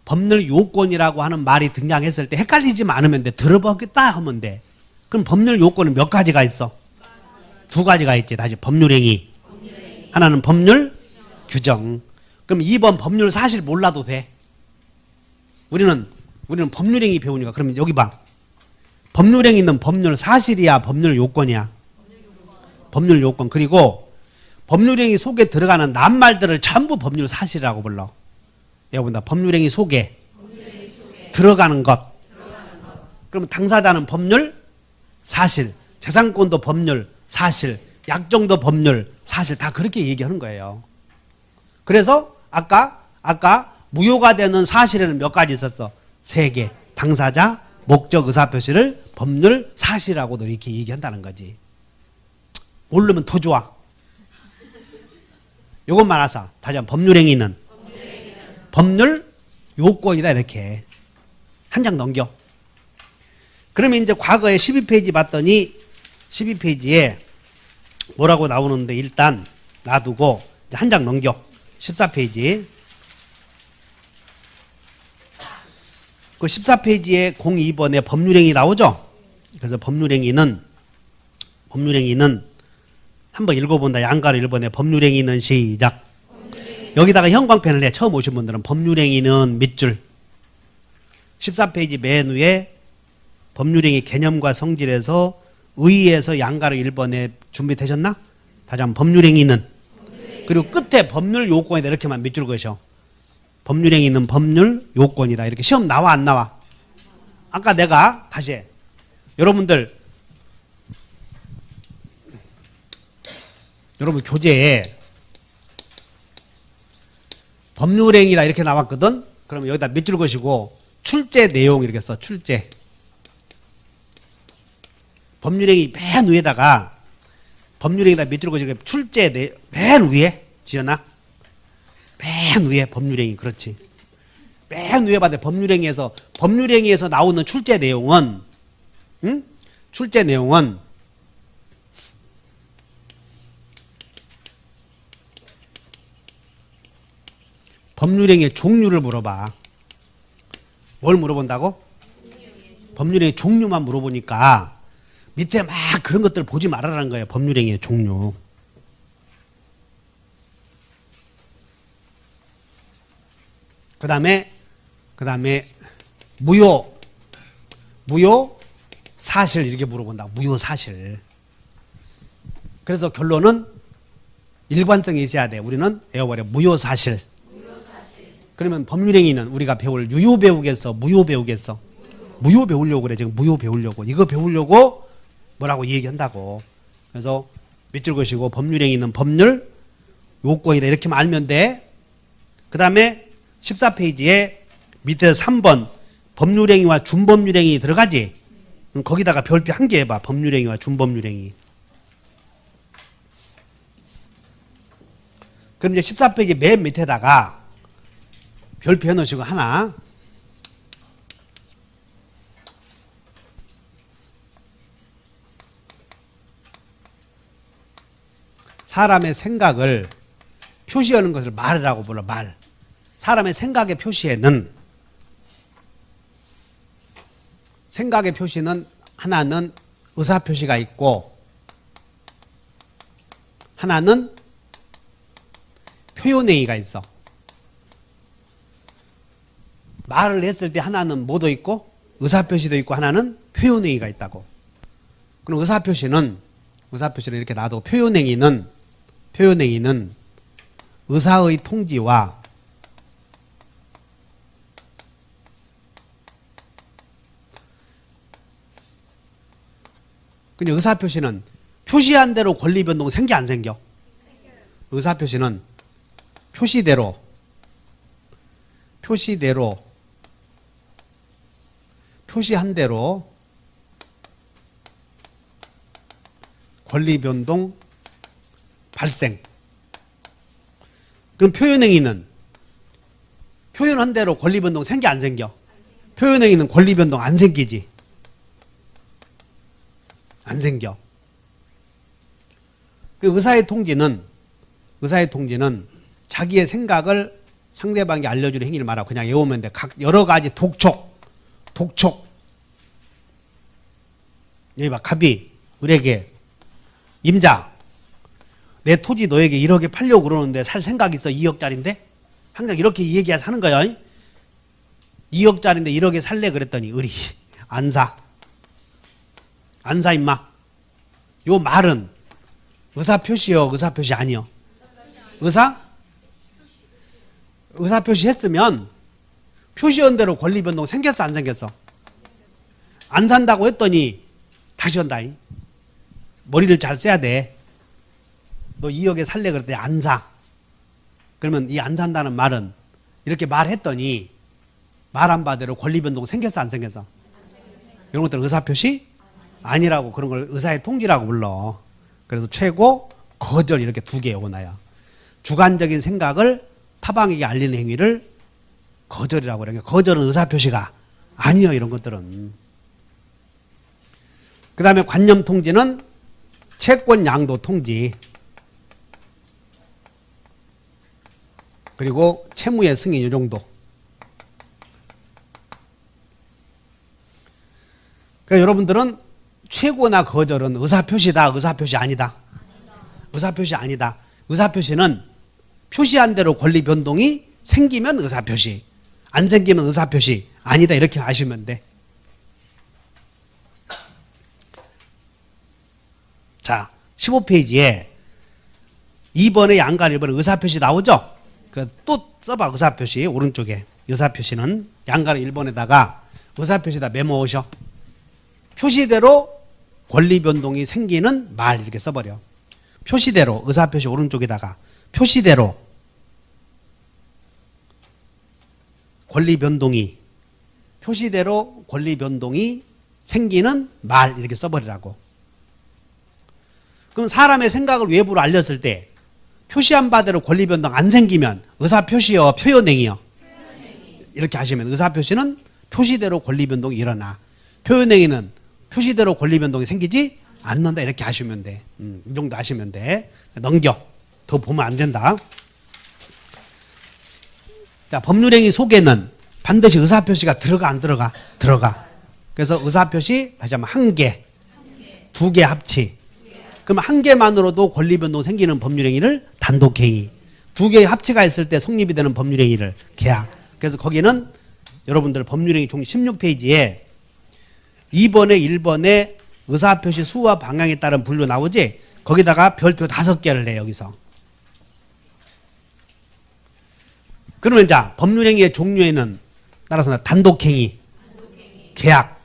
Speaker 1: 법률 요건이라고 하는 말이 등장했을 때 헷갈리지 않으면 돼. 들어보겠다 하면 돼. 그럼 법률 요건은 몇 가지가 있어? 두 가지가 있지. 다시 법률행위. 하나는 법률 규정. 그럼 2번 법률 사실 몰라도 돼. 우리는 법률행위 배우니까. 그러면 여기 봐. 법률행위는 법률 사실이야, 법률 요건이야? 법률 요건. 그리고 법률행위 속에 들어가는 낱말들을 전부 법률 사실이라고 불러. 내가 본다. 법률행위 속에 들어가는 것. 그러면 당사자는 법률 사실, 재산권도 법률 사실, 약정도 법률 사실, 다 그렇게 얘기하는 거예요. 그래서 아까 무효가 되는 사실에는 몇 가지 있었어? 3개. 당사자, 목적 의사표시를 법률 사실이라고도 이렇게 얘기한다는 거지. 모르면 더 좋아. 요것만 아사. 다시 한번 법률행위는 법률 요건이다 이렇게. 한 장 넘겨. 그러면 이제 과거에 12페이지 봤더니 12페이지에 뭐라고 나오는데 일단 놔두고 한 장 넘겨. 14페이지. 그 14페이지에 02번에 법률행위 나오죠? 그래서 법률행위는 한번 읽어본다. 양가로 1번에 법률행위는 시작. 여기다가 형광펜을 내. 처음 오신 분들은 법률행위는 밑줄. 14페이지 맨 위에 법률행위 개념과 성질에서 의의에서 양가로 1번에 준비되셨나? 다시 한번 법률행위는. 그리고 끝에 법률 요건이다. 이렇게만 밑줄 그으셔. 법률행위는 법률 요건이다. 이렇게 시험 나와 안 나와? 아까 내가 다시 해. 여러분 교재에 법률행위다 이렇게 나왔거든. 그러면 여기다 밑줄 그으시고 출제 내용 이렇게 써. 출제. 법률행위 맨 위에다가 법률행위다 밑줄 그으시고 출제 맨 위에 지어놔. 맨 위에 법률행위. 그렇지. 맨 위에 봐도 법률행위에서 나오는 출제 내용은 출제 내용은 법률행위의 종류를 물어봐. 뭘 물어본다고? 법률행위 종류만 물어보니까 밑에 막 그런 것들 보지 말아라는 거예요. 법률행위의 종류. 그 다음에 무효 사실 이렇게 물어본다. 무효 사실. 그래서 결론은 일관성이 있어야 돼. 우리는 외워버려. 무효 사실. 그러면 법률행위는 우리가 배울 유효 배우겠어? 무효 배우겠어? 무효 배우려고 그래. 지금 무효 배우려고. 이거 배우려고 뭐라고 얘기한다고. 그래서 밑줄 그으시고 법률행위는 법률 요건이다. 이렇게만 알면 돼. 그 다음에 14페이지에 밑에 3번 법률행위와 준법률행위 들어가지? 거기다가 별표 한 개 해봐. 법률행위와 준법률행위. 그럼 이제 14페이지 맨 밑에다가 별표 해놓으시고 하나. 사람의 생각을 표시하는 것을 말이라고 불러. 말. 사람의 생각의 표시에는 하나는 의사표시가 있고 하나는 표현행위가 있어. 말을 했을 때 하나는 뭐도 있고 의사표시도 있고 하나는 표현행위가 있다고. 그럼 의사표시는 이렇게 놔두고 표현행위는 의사의 통지와 근데 의사표시는 표시한 대로 권리변동 생겨 안 생겨? 의사표시는 표시대로 표시한 대로 권리변동 발생. 그럼 표현행위는 표현한 대로 권리변동 생겨 안 생겨? 표현행위는 권리변동 안 생기지. 안 생겨. 그 의사의 통지는 자기의 생각을 상대방에게 알려주는 행위를 말하고 그냥 외우면 돼. 각 여러 가지 독촉. 여기 봐. 갑이 을에게 임자. 내 토지 너에게 1억에 팔려고 그러는데 살 생각 있어? 2억짜리인데? 항상 이렇게 얘기해서 하는 거야. 2억짜리인데 1억에 살래 그랬더니 을이 안 사 임마. 요 말은 의사표시요 의사표시 아니요? 의사표시 했으면 표시한 대로 권리변동 생겼어 안 생겼어? 안 산다고 했더니 다시 한다. 머리를 잘 써야 돼. 너 2억에 살래 그랬더니 안 사. 그러면 이 안 산다는 말은 이렇게 말했더니 말 한 바대로 권리변동 생겼어 안 생겼어? 이런 것들 의사표시 아니라고 그런 걸 의사의 통지라고 불러. 그래서 최고, 거절 이렇게 두 개 요거나요. 주관적인 생각을 타방에게 알리는 행위를 거절이라고 그래요. 거절은 의사표시가 아니에요. 이런 것들은. 그 다음에 관념 통지는 채권 양도 통지 그리고 채무의 승인 이 정도. 그러니까 여러분들은 최고나 거절은 의사표시다, 의사표시 아니다. 의사표시 아니다. 의사표시는 표시한 대로 권리 변동이 생기면 의사표시, 안 생기면 의사표시 아니다 이렇게 아시면 돼. 자, 15페이지에 2번에 양가 1번에 의사표시 나오죠? 또 써봐. 의사표시 오른쪽에 의사표시는 양가를 1번에다가 의사표시다 메모 오셔. 표시대로 권리 변동이 생기는 말 이렇게 써버려. 표시대로 의사표시 오른쪽에다가 표시대로 권리 변동이 표시대로 권리 변동이 생기는 말 이렇게 써버리라고. 그럼 사람의 생각을 외부로 알렸을 때 표시한 바대로 권리 변동 안 생기면 의사표시요 표현행위요 이렇게 하시면 의사표시는 표시대로 권리 변동이 일어나. 표현행위는 표시대로 권리 변동이 생기지 않는다 이렇게 하시면 돼. 이 정도 하시면 돼. 넘겨. 더 보면 안 된다. 자, 법률행위 속에는 반드시 의사표시가 들어가 안 들어가? 들어가. 그래서 의사표시 다시 한번 한 개, 두 개 합치. 그럼 한 개만으로도 권리 변동 생기는 법률행위를 단독행위, 두 개의 합치가 있을 때 성립이 되는 법률행위를 계약. 그래서 거기는 여러분들 법률행위 총 16페이지에 2번에 1번에 의사표시 수와 방향에 따른 분류 나오지? 거기다가 별표 5개를 내 여기서. 그러면 자 법률행위의 종류에는 따라서 단독행위, 계약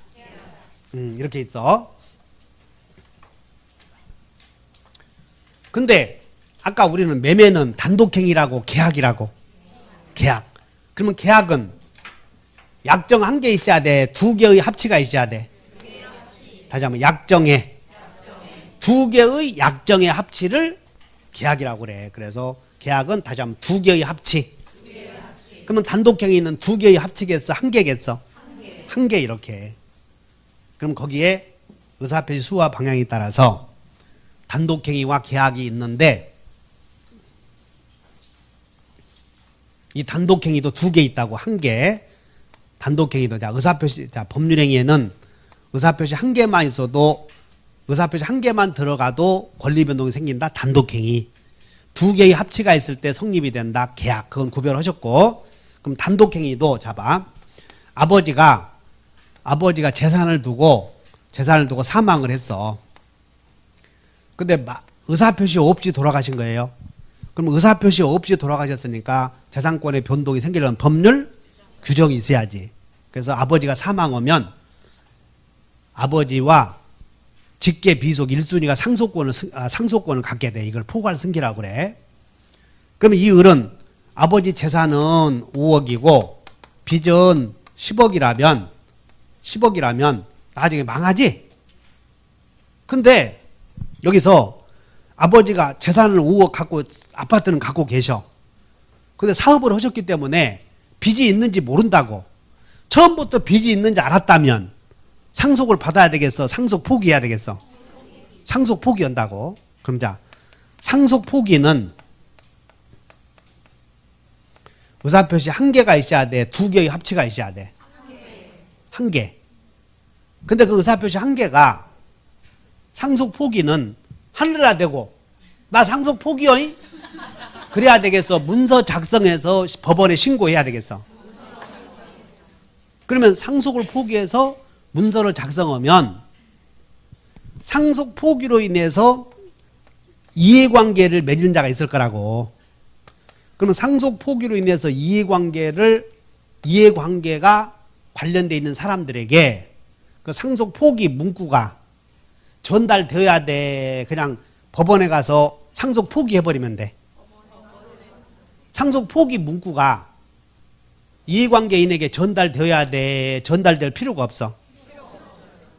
Speaker 1: 이렇게 있어. 근데 아까 우리는 매매는 단독행위라고 계약이라고. 계약. 그러면 계약은 약정 한 개 있어야 돼? 두 개의 합치가 있어야 돼? 다시 한번 약정의 두 개의 약정의 합치를 계약이라고 그래. 그래서 계약은 다시 한번 두 개의 합치. 그러면 단독행위는 두 개의 합치겠어? 한 개겠어? 한 개 이렇게. 그럼 거기에 의사표시 수와 방향에 따라서 단독행위와 계약이 있는데 이 단독행위도 두 개 있다고. 한 개. 단독행위도 자 의사표시 자 법률행위에는 의사표시 한 개만 있어도 의사표시 한 개만 들어가도 권리 변동이 생긴다. 단독행위. 두 개의 합치가 있을 때 성립이 된다. 계약. 그건 구별하셨고. 그럼 단독행위도 잡아. 아버지가 재산을 두고 사망을 했어. 근데 의사표시 없이 돌아가신 거예요. 그럼 의사표시 없이 돌아가셨으니까 재산권의 변동이 생기려면 법률 규정이 있어야지. 그래서 아버지가 사망하면 아버지와 직계 비속 1순위가 상속권을 갖게 돼. 이걸 포괄 승계라고 그래. 그러면 이 을은 아버지 재산은 5억이고 빚은 10억이라면 나중에 망하지. 근데 여기서 아버지가 재산을 5억 갖고 아파트는 갖고 계셔. 근데 사업을 하셨기 때문에 빚이 있는지 모른다고. 처음부터 빚이 있는지 알았다면 상속을 받아야 되겠어? 상속 포기해야 되겠어? 상속 포기한다고. 그럼 자, 상속 포기는 의사표시 한 개가 있어야 돼? 두 개의 합치가 있어야 돼? 한 개. 근데 그 의사표시 한 개가 상속 포기는 하늘이라 되고 나 상속 포기요? 그래야 되겠어? 문서 작성해서 법원에 신고해야 되겠어? 그러면 상속을 포기해서 문서를 작성하면 상속 포기로 인해서 이해관계를 맺은 자가 있을 거라고. 그러면 상속 포기로 인해서 이해관계가 관련되어 있는 사람들에게 그 상속 포기 문구가 전달되어야 돼? 그냥 법원에 가서 상속 포기해버리면 돼? 상속 포기 문구가 이해관계인에게 전달되어야 돼? 전달될 필요가 없어?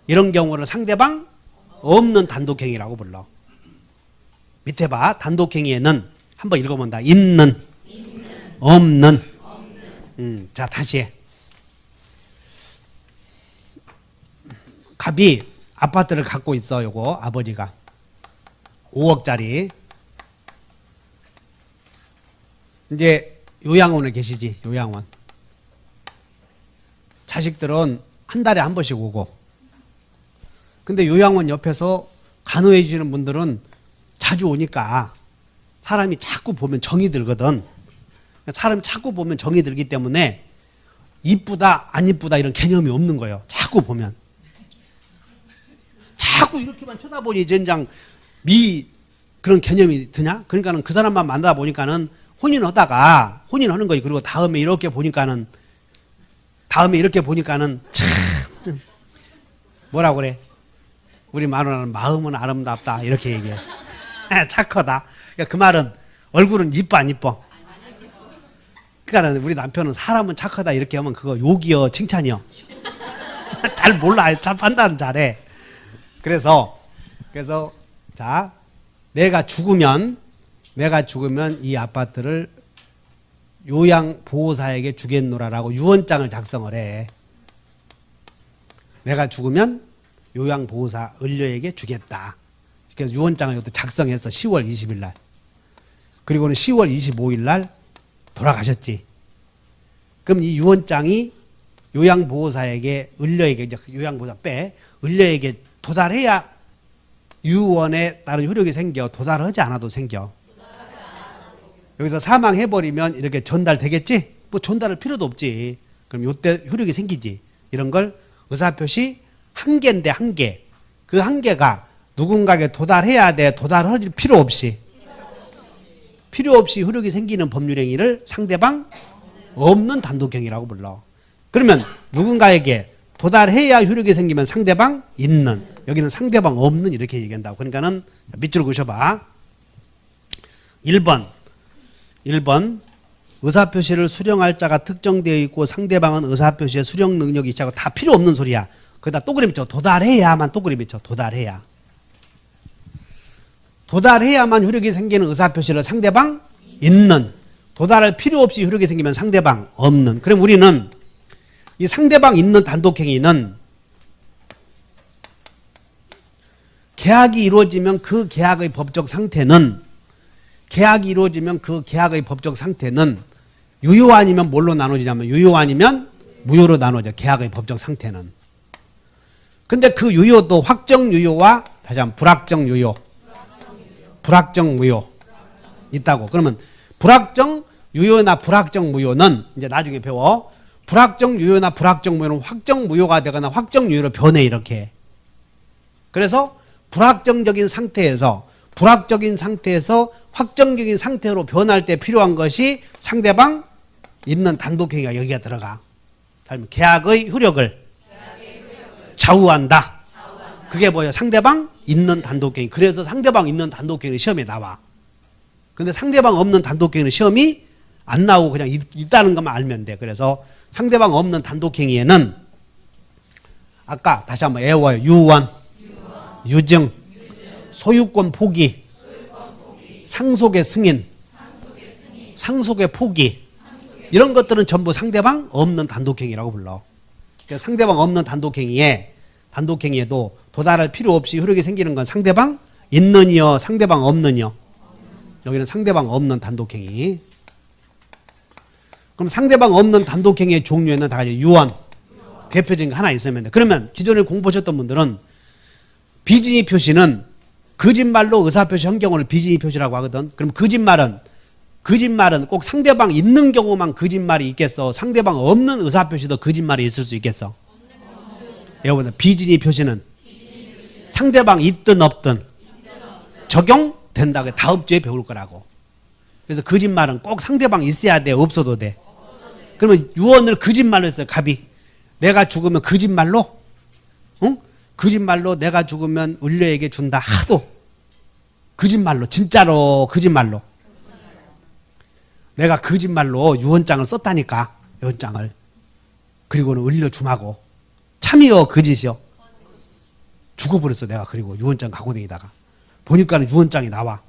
Speaker 1: 이런 경우를 상대방 없는 단독행위라고 불러. 밑에 봐. 단독행위에는 한번 읽어본다. 있는, 없는. 자, 다시 해. 갑이 아파트를 갖고 있어. 요거 아버지가 5억짜리. 이제 요양원에 계시지. 요양원. 자식들은 한 달에 한 번씩 오고. 근데 요양원 옆에서 간호해 주시는 분들은 자주 오니까 사람이 자꾸 보면 정이 들거든. 사람이 자꾸 보면 정이 들기 때문에 이쁘다 안 이쁘다 이런 개념이 없는 거예요. 자꾸 보면. 자꾸 이렇게만 쳐다보니 젠장 그런 개념이 드냐? 그러니까는 그 사람만 만나다 보니까는 혼인하다가 혼인하는 거지. 그리고 다음에 이렇게 보니까는 참 뭐라고 그래? 우리 마누라는 마음은 아름답다 이렇게 얘기해. 착하다. 그러니까 그 말은 얼굴은 이뻐 안 이뻐? 그러니까 우리 남편은 사람은 착하다 이렇게 하면 그거 욕이요 칭찬이요. 잘 몰라. 잘 판단은 잘해. 그래서 자 내가 죽으면 이 아파트를 요양보호사에게 주겠노라라고 유언장을 작성을 해. 내가 죽으면 요양보호사 을려에게 주겠다. 그래서 유언장을 이것도 작성해서 10월 20일 날. 그리고는 10월 25일 날 돌아가셨지. 그럼 이 유언장이 요양보호사에게 을려에게 이제 요양보호사 을려에게 도달해야 유언에 따른 효력이 생겨. 도달하지 않아도 생겨. 여기서 사망해버리면 이렇게 전달되겠지? 뭐 전달할 필요도 없지. 그럼 이때 효력이 생기지. 이런 걸 의사표시 한계인데 한계. 그 한계가 누군가에게 도달해야 돼. 도달할 필요 없이 효력이 생기는 법률행위를 상대방 없는 단독행위라고 불러. 그러면 누군가에게 도달해야 효력이 생기면 상대방 있는. 여기는 상대방 없는 이렇게 얘기한다고. 그러니까는 밑줄을 그으셔봐. 1번 의사표시를 수령할 자가 특정되어 있고 상대방은 의사표시의 수령 능력이 있고 다 필요 없는 소리야. 거기다 또 그림 쳐. 도달해야만 또 그림 쳐. 도달해야만 효력이 생기는 의사표시를 상대방 있는. 도달할 필요 없이 효력이 생기면 상대방 없는. 그럼 우리는 이 상대방 있는 단독행위는 계약이 이루어지면 그 계약의 법적 상태는 유효 아니면 뭘로 나눠지냐면 유효 아니면 무효로 나눠져. 계약의 법적 상태는. 근데 그 유효도 확정 유효와 다시 한번 불확정 유효, 불확정 무효 있다고. 그러면 불확정 유효나 불확정 무효는 이제 나중에 배워. 불확정 유효나 불확정 무효는 확정 무효가 되거나 확정 유효로 변해 이렇게. 그래서 불확정적인 상태에서 확정적인 상태로 변할 때 필요한 것이 상대방 있는 단독행위가 여기가 들어가. 계약의 효력을 좌우한다. 그게 뭐예요? 상대방 있는 단독행위. 그래서 상대방 있는 단독행위는 시험에 나와. 근데 상대방 없는 단독행위는 시험이 안 나오고 그냥 있다는 것만 알면 돼. 그래서 상대방 없는 단독행위에는 아까 다시 한번 외워요. 유언, 유증, 소유권 포기, 상속의 승인, 상속의 포기 이런 것들은 전부 상대방 없는 단독행위라고 불러. 그러니까 상대방 없는 단독행위에도 도달할 필요 없이 효력이 생기는 건 상대방 있는이요, 상대방 없는이요. 여기는 상대방 없는 단독행위. 그럼 상대방 없는 단독행위의 종류에는 다 유언, 대표적인 거 하나 있으면 돼. 그러면 기존에 공부하셨던 분들은 비진의 표시는 거짓말로 의사표시 한 경우를 비진의 표시라고 하거든. 그럼 거짓말은 꼭 상대방 있는 경우만 거짓말이 있겠어? 상대방 없는 의사표시도 거짓말이 있을 수 있겠어? 여러분, 비진의 표시는 상대방 있든 없든 적용된다고 다음 주에 배울 거라고. 그래서 거짓말은 꼭 상대방 있어야 돼, 없어도 돼. 그러면 유언을 거짓말로 했어요. 갑이 내가 죽으면 거짓말로, 응? 거짓말로 내가 죽으면 을려에게 준다 하도 거짓말로, 진짜로 거짓말로 내가 거짓말로 유언장을 썼다니까. 유언장을. 그리고는 을려 줌하고 참이요 거짓이요? 죽어버렸어 내가. 그리고 유언장 갖고 다니다가 보니까는 유언장이 나와.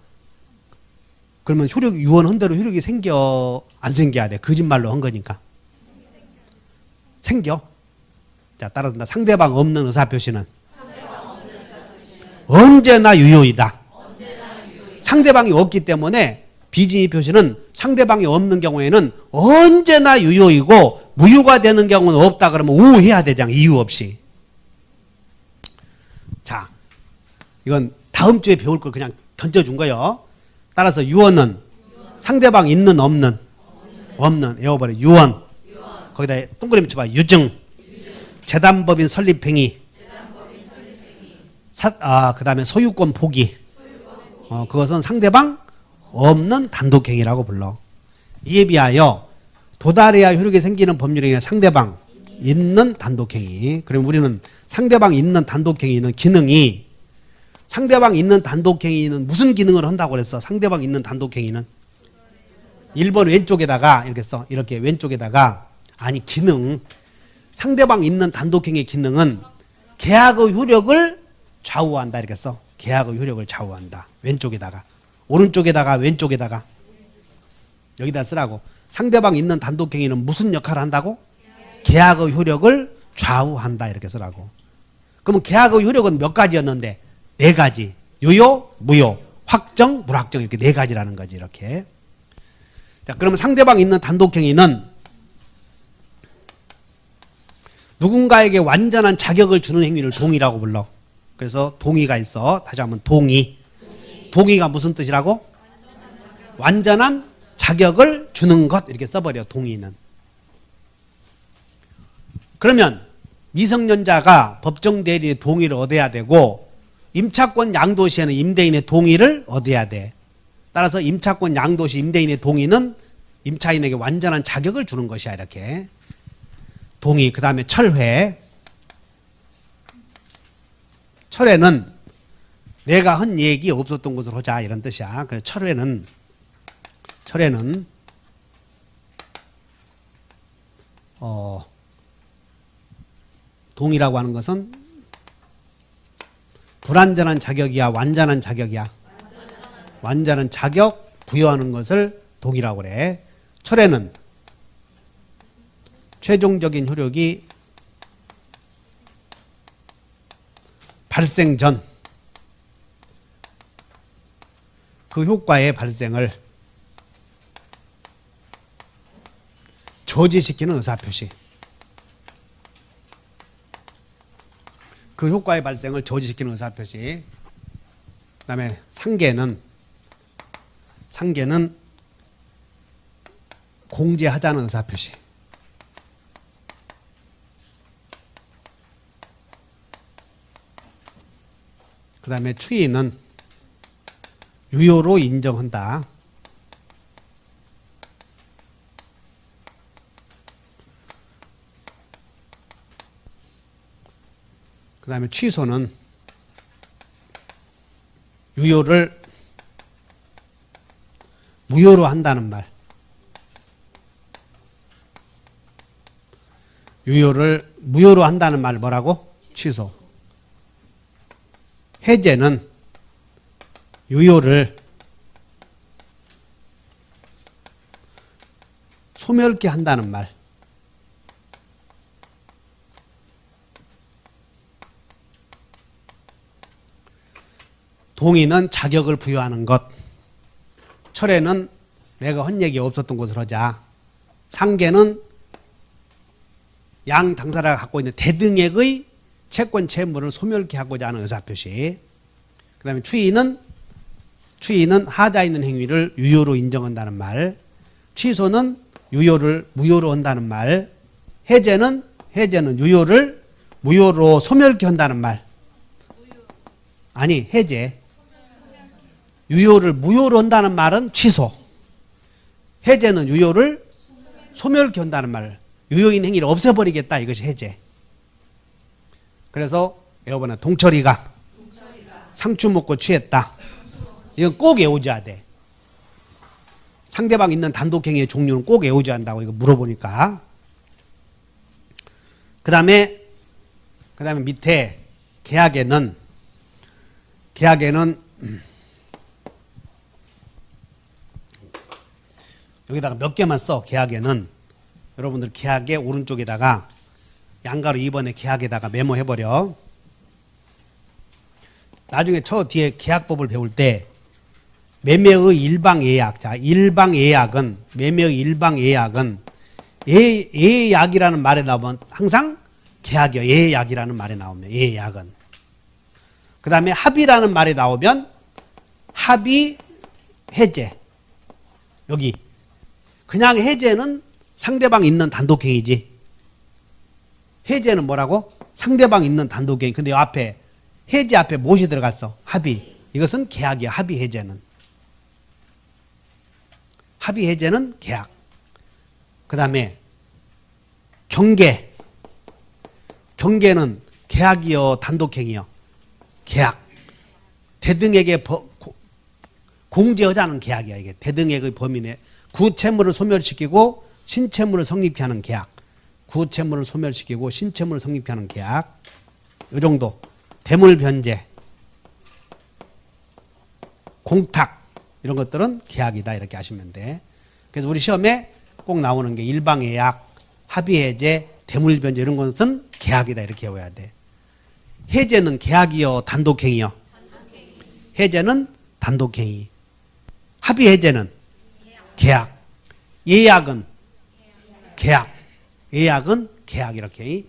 Speaker 1: 그러면 유언한 대로 효력이 생겨 안 생겨야 돼? 거짓말로 한 거니까. 생겨. 자, 따라서 상대방 없는 의사표시는 언제나 유효이다. 상대방이 없기 때문에 비진의 표시는 상대방이 없는 경우에는 언제나 유효이고, 무효가 되는 경우는 없다 그러면 오해해야 되잖아. 이유 없이. 자, 이건 다음 주에 배울 걸 그냥 던져준 거예요. 따라서 유언은 상대방 있는 없는 외워버려. 유언. 거기다 동그라미 쳐봐. 유증. 재단법인 설립행위. 그 다음에 소유권 포기. 그것은 상대방 없는 단독행위라고 불러. 이에 비하여 도달해야 효력이 생기는 법률행위는 상대방 있는 단독행위. 그럼 우리는 상대방 있는 단독행위는 기능이, 상대방 있는 단독행위는 무슨 기능을 한다고 그랬어? 상대방 있는 단독행위는 1번 왼쪽에다가 이렇게 써. 이렇게 왼쪽에다가, 아니 기능, 상대방 있는 단독행위의 기능은 계약의 효력을 좌우한다 이렇게 써. 계약의 효력을 좌우한다. 왼쪽에다가, 오른쪽에다가, 왼쪽에다가 여기다 쓰라고. 상대방 있는 단독행위는 무슨 역할을 한다고? 계약의 효력을 좌우한다 이렇게 쓰라고. 그러면 계약의 효력은 몇 가지였는데? 4가지. 유효, 무효, 확정, 불확정, 이렇게 4가지라는 거지. 이렇게. 자, 그러면 상대방 있는 단독행위는 누군가에게 완전한 자격을 주는 행위를 동의라고 불러. 그래서 동의가 있어. 다시 한번 동의. 동의가 무슨 뜻이라고? 완전한 자격을 주는 것 이렇게 써버려. 동의는. 그러면 미성년자가 법정 대리의 동의를 얻어야 되고, 임차권 양도시에는 임대인의 동의를 얻어야 돼. 따라서 임차권 양도시 임대인의 동의는 임차인에게 완전한 자격을 주는 것이야. 이렇게 동의. 그 다음에 철회. 철회는 내가 한 얘기 없었던 것으로 하자 이런 뜻이야. 그래서 철회는 동의라고 하는 것은 불완전한 자격이야, 완전한 자격이야? 완전한 자격 부여하는 것을 동의라고 그래. 철회는 최종적인 효력이 발생 전 그 효과의 발생을 저지시키는 의사표시. 그 효과의 발생을 저지시키는 의사표시. 그 다음에 상계는 공제하자는 의사표시. 그 다음에 추이는 유효로 인정한다. 그 다음에 취소는 유효를 무효로 한다는 말. 유효를 무효로 한다는 말 뭐라고? 취소. 해제는 유효를 소멸케 한다는 말. 동의는 자격을 부여하는 것. 철회는 내가 한 얘기 없었던 것을 하자. 상계는 양 당사자가 갖고 있는 대등액의 채권 채무를 소멸케 하고자 하는 의사표시. 그 다음에 추이는 하자 있는 행위를 유효로 인정한다는 말. 취소는 유효를 무효로 한다는 말. 해제는 유효를 무효로 소멸케 한다는 말. 아니, 해제. 유효를 무효로 한다는 말은 취소. 해제는 유효를 소멸케 한다는 말. 유효인 행위를 없애버리겠다. 이것이 해제. 그래서 여러분은 동철이가 상추 먹고 취했다. 이건 꼭 외워줘야 돼. 상대방 있는 단독행위의 종류는 꼭 외워줘야 한다고 이거 물어보니까. 그 다음에 밑에 계약에는 여기다가 몇 개만 써. 계약에는 여러분들 계약의 오른쪽에다가 양가로 2번에 계약에다가 메모해버려. 나중에 저 뒤에 계약법을 배울 때 매매의 일방예약. 자, 일방예약은 매매의 일방예약은 예약이라는 말에 나오면 항상 계약이요. 예약이라는 말에 나오면 예약은. 그 다음에 합의라는 말에 나오면 합의 해제. 여기 그냥 해제는 상대방 있는 단독행위지. 해제는 뭐라고? 상대방 있는 단독행위. 근데 이 앞에 해제 앞에 무엇이 들어갔어? 합의. 이것은 계약이야. 합의 해제는. 합의 해제는 계약. 그 다음에 경계. 경계는 계약이요. 단독행위요. 계약. 대등에게 공제하자는 계약이야. 이게 대등액의 범위 내 구채무를 소멸시키고 신채무를 성립케 하는 계약. 구채무를 소멸시키고 신채무를 성립케 하는 계약. 이 정도. 대물 변제, 공탁 이런 것들은 계약이다 이렇게 하시면 돼. 그래서 우리 시험에 꼭 나오는 게 일방예약, 합의해제, 대물 변제 이런 것은 계약이다 이렇게 외워야 돼. 해제는 계약이요, 단독행위요. 해제는 단독행위. 합의해제는 계약. 예약은 계약. 예약은 계약 이렇게.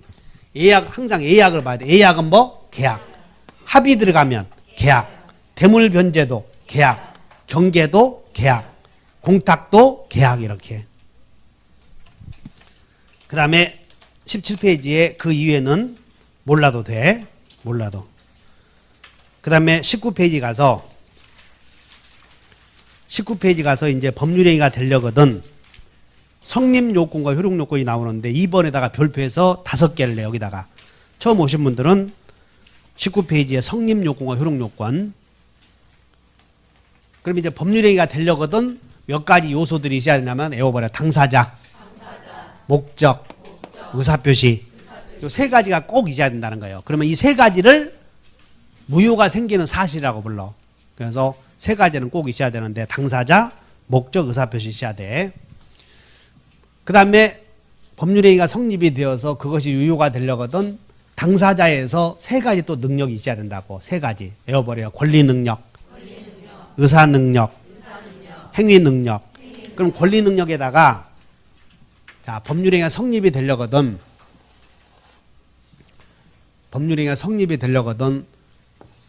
Speaker 1: 예약 항상 예약을 봐야 돼. 예약은 뭐? 계약. 합의 들어가면 계약. 대물 변제도 계약. 경계도 계약. 공탁도 계약 이렇게. 그 다음에 17페이지에 그 이외에는 몰라도 돼. 몰라도. 그 다음에 19페이지 가서 이제 법률행위가 되려거든 성립요건과 효력요건이 나오는데 2번에다가 별표해서 5개를 내 여기다가. 처음 오신 분들은 19페이지에 성립요건과 효력요건. 그럼 이제 법률행위가 되려거든 몇 가지 요소들이 있어야 되냐면 외워버려. 당사자, 목적, 의사표시. 이 세 가지가 꼭 있어야 된다는 거예요. 그러면 이 세 가지를 무효가 생기는 사실이라고 불러. 그래서 세 가지는 꼭 있어야 되는데 당사자, 목적, 의사표시 있어야 돼. 그 다음에 법률행위가 성립이 되어서 그것이 유효가 되려거든 당사자에서 세 가지 또 능력이 있어야 된다고. 세 가지 외워버려요. 권리능력, 의사능력, 행위능력. 그럼 권리능력에다가 자 법률행위가 성립이 되려거든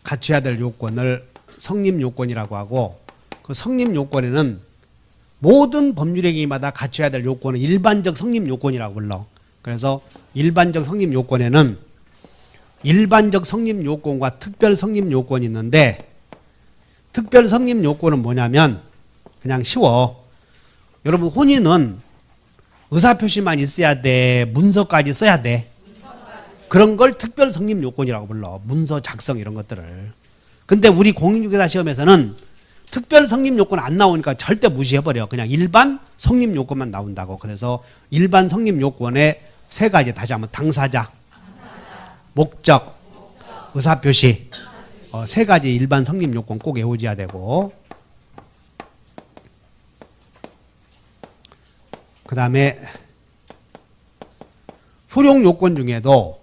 Speaker 1: 갖춰야 될 요건을 성립요건이라고 하고 그 성립요건에는 모든 법률행위마다 갖춰야 될 요건은 일반적 성립요건이라고 불러. 그래서 일반적 성립요건에는 일반적 성립요건과 특별 성립요건이 있는데 특별 성립요건은 뭐냐면 그냥 쉬워. 여러분 혼인은 의사표시만 있어야 돼? 문서까지 써야 돼? 그런 걸 특별 성립요건이라고 불러. 문서 작성 이런 것들을. 근데 우리 공인중개사 시험에서는 특별 성립요건 안 나오니까 절대 무시해버려. 그냥 일반 성립요건만 나온다고. 그래서 일반 성립요건에 세 가지 다시 한번 당사자, 목적, 의사표시 세 가지 일반 성립요건 꼭 외워줘야 되고 그 다음에 효력요건 중에도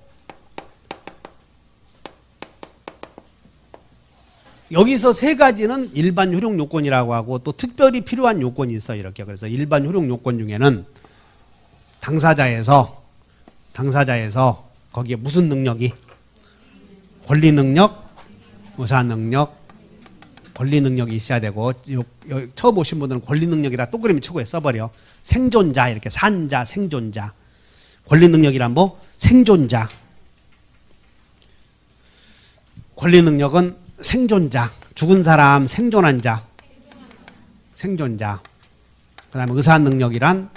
Speaker 1: 여기서 세 가지는 일반 효력 요건이라고 하고 또 특별히 필요한 요건이 있어 이렇게. 그래서 일반 효력 요건 중에는 당사자에서 거기에 무슨 능력이 권리 능력, 의사 능력, 권리 능력이 있어야 되고 처음 오신 분들은 권리 능력이라 동그라미 치고 써버려. 생존자 이렇게 산자, 생존자. 권리 능력이란 뭐? 생존자. 권리 능력은 생존자, 죽은 사람 생존한 자, 생존자. 그 다음에 의사 능력이란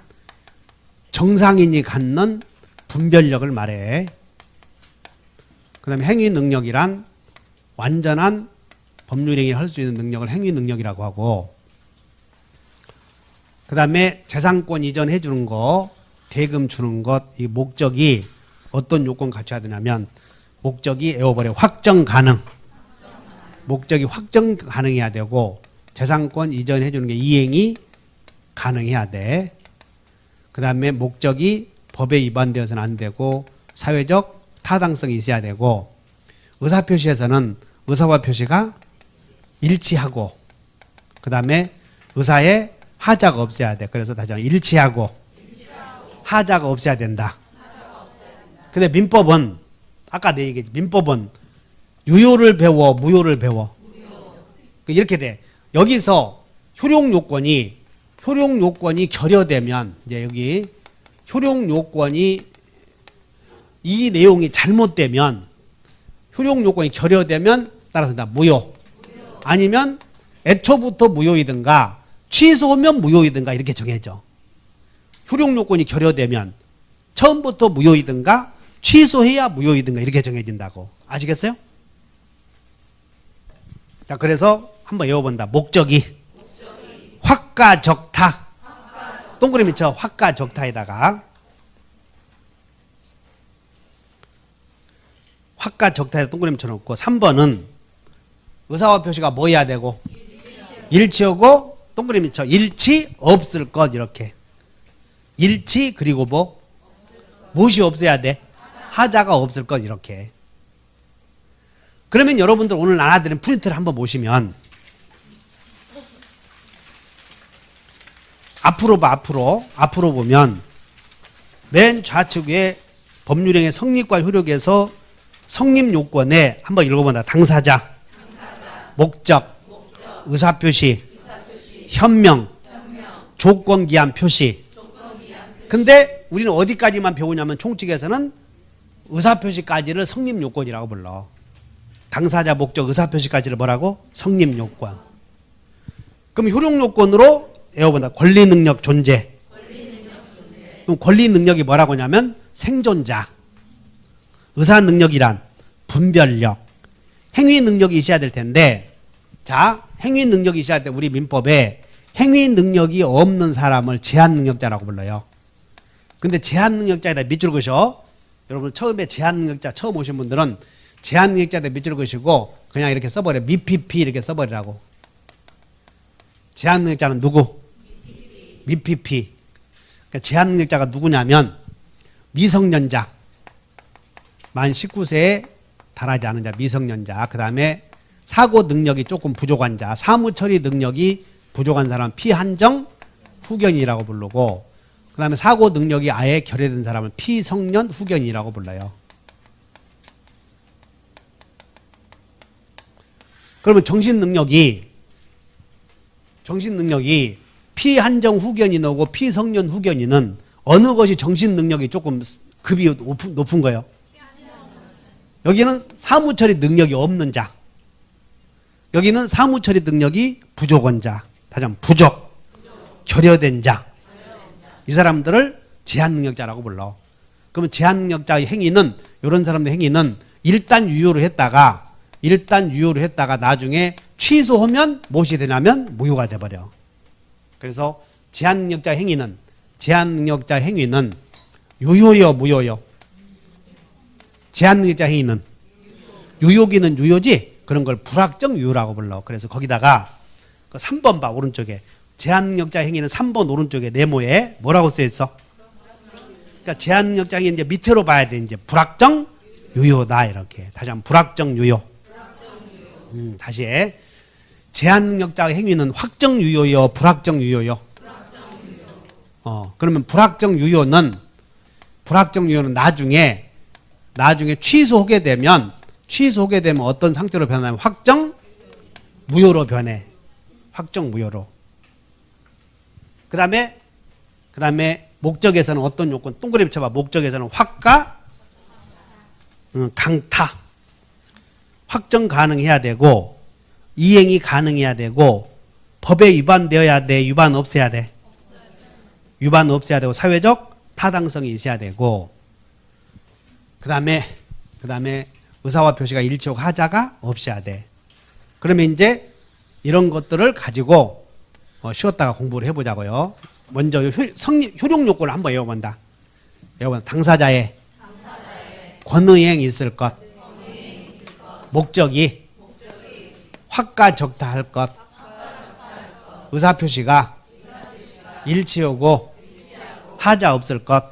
Speaker 1: 정상인이 갖는 분별력을 말해. 그 다음에 행위 능력이란 완전한 법률행위를 할 수 있는 능력을 행위 능력이라고 하고 그 다음에 재산권 이전해 주는 거, 대금 주는 것, 이 목적이 어떤 요건 갖춰야 되냐면 목적이 외워버려. 확정 가능. 목적이 확정 가능해야 되고 재산권 이전해 주는 게 이행이 가능해야 돼. 그 다음에 목적이 법에 위반되어서는 안 되고 사회적 타당성이 있어야 되고 의사표시에서는 의사와 표시가 일치하고 그 다음에 의사의 하자가 없어야 돼. 그래서 다시 한번 일치하고 하자가 없어야 된다. 근데 민법은 아까 내 얘기했지. 민법은 유효를 배워 무효를 배워. 이렇게 돼. 여기서 효력 요건이 결여되면 이제 여기 효력 요건이 이 내용이 잘못되면 효력 요건이 결여되면 따라서 다 무효. 아니면 애초부터 무효이든가 취소하면 무효이든가 이렇게 정해져. 효력 요건이 결여되면 처음부터 무효이든가 취소해야 무효이든가 이렇게 정해진다고. 아시겠어요? 자, 그래서 한번 외워본다. 목적이 확가적타. 동그라미 쳐. 확가적타에다가 확가적타에 동그라미 쳐놓고 3번은 의사와 표시가 뭐 해야 되고 일치하고 동그라미 쳐. 일치 없을 것. 이렇게 일치 그리고 뭐 무엇이 없어야 돼? 하자가 없을 것. 이렇게. 그러면 여러분들 오늘 나눠드린 프린트를 한번 보시면 앞으로 봐. 앞으로 보면 맨 좌측에 법률행위 성립과 효력에서 성립 요건에 한번 읽어본다. 당사자, 목적, 의사표시, 현명, 조건기한 표시. 근데 우리는 어디까지만 배우냐면 총칙에서는 의사표시까지를 성립 요건이라고 불러. 당사자, 목적, 의사표시까지를 뭐라고? 성립 요건. 그럼 효력 요건으로 외워본다. 권리 능력 존재. 그럼 권리 능력이 뭐라고 하냐면 생존자. 의사 능력이란 분별력. 행위 능력이 있어야 될 텐데, 자, 행위 능력이 있어야 될 때 우리 민법에 행위 능력이 없는 사람을 제한 능력자라고 불러요. 근데 제한 능력자에다 밑줄 그으셔. 여러분 처음에 제한 능력자 처음 오신 분들은 제한 능력자에다 밑줄 그으시고 그냥 이렇게 써버려. 미피피 이렇게 써버리라고. 제한 능력자는 누구? 미피피. 그러니까 제한 능력자가 누구냐면 미성년자. 만 19세에 달하지 않은 자, 미성년자. 그 다음에 사고 능력이 조금 부족한 자, 사무처리 능력이 부족한 사람 피한정 후견이라고 부르고, 그 다음에 사고 능력이 아예 결여된 사람은 피성년 후견이라고 불러요. 그러면 정신 능력이 피한정 후견이 나오고 피성년 후견이는 어느 것이 정신 능력이 조금 급이 높은 거예요? 여기는 사무처리 능력이 없는 자, 여기는 사무처리 능력이 부족한 자, 다시 한번 부족, 결여된 자, 이 사람들을 제한 능력자라고 불러. 그러면 제한 능력자의 행위는, 이런 사람들의 행위는 일단 유효를 했다가 나중에 취소하면 무엇이 되냐면 무효가 돼버려. 그래서 제한 능력자 행위는 유효요 무효요? 제한 능력자 행위는 유효기는 유효지, 그런 걸 불확정 유효라고 불러. 그래서 거기다가 그 3번 봐. 오른쪽에 제한 능력자 행위는 3번 오른쪽에 네모에 뭐라고 써 있어? 그러니까 제한 능력자 행위 이제 밑으로 봐야 돼. 이제 불확정 유효다. 이렇게 다시 한번 불확정 유효. 다시 해. 제한 능력자 행위는 확정 유효요 불확정 유효요? 그러면 불확정 유효는 나중에 취소하게 되면 어떤 상태로 변하냐면 확정 무효로 변해. 확정 무효로. 그 다음에 목적에서는 어떤 요건? 동그라미 쳐봐. 목적에서는 확가 강타. 확정 가능해야 되고 이행이 가능해야 되고 법에 위반되어야 돼? 위반 없어야 돼? 위반 없어야 되고 사회적 타당성이 있어야 되고, 그 다음에 의사와 표시가 일치하고 하자가 없어야 돼. 그러면 이제 이런 것들을 가지고 쉬었다가 공부를 해보자고요. 먼저 효력 요건을 한번 외워본다. 당사자의 권의행이 있을 것. 목적이 확가적다 할 것. 의사표시가 일치하고 하자 없을 것.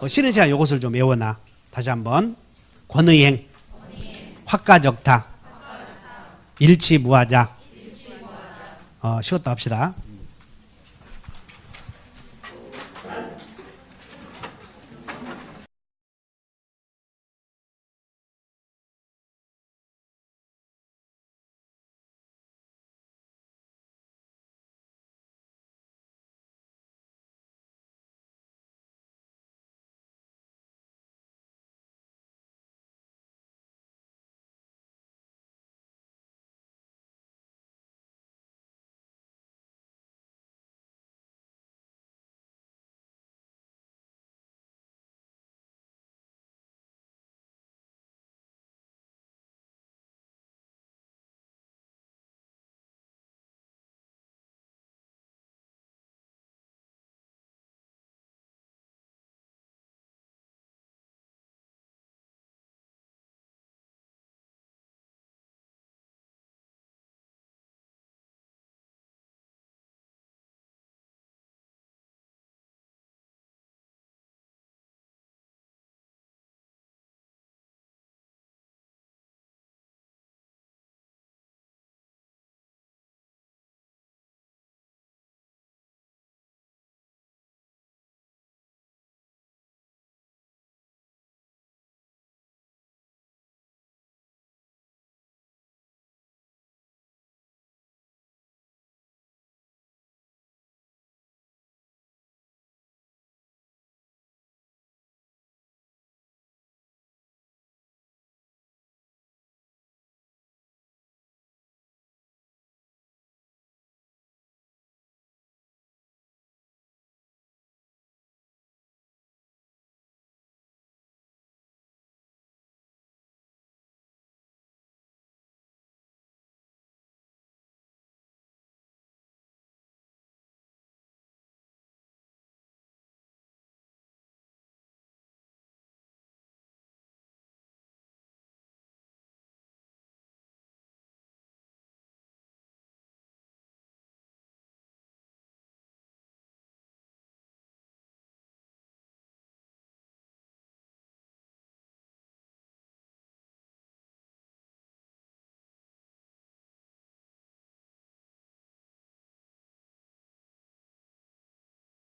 Speaker 1: 쉬는 시간 이것을 좀 외워놔. 다시 한번. 권의행, 확가적다, 일치무하자. 쉬었다 합시다.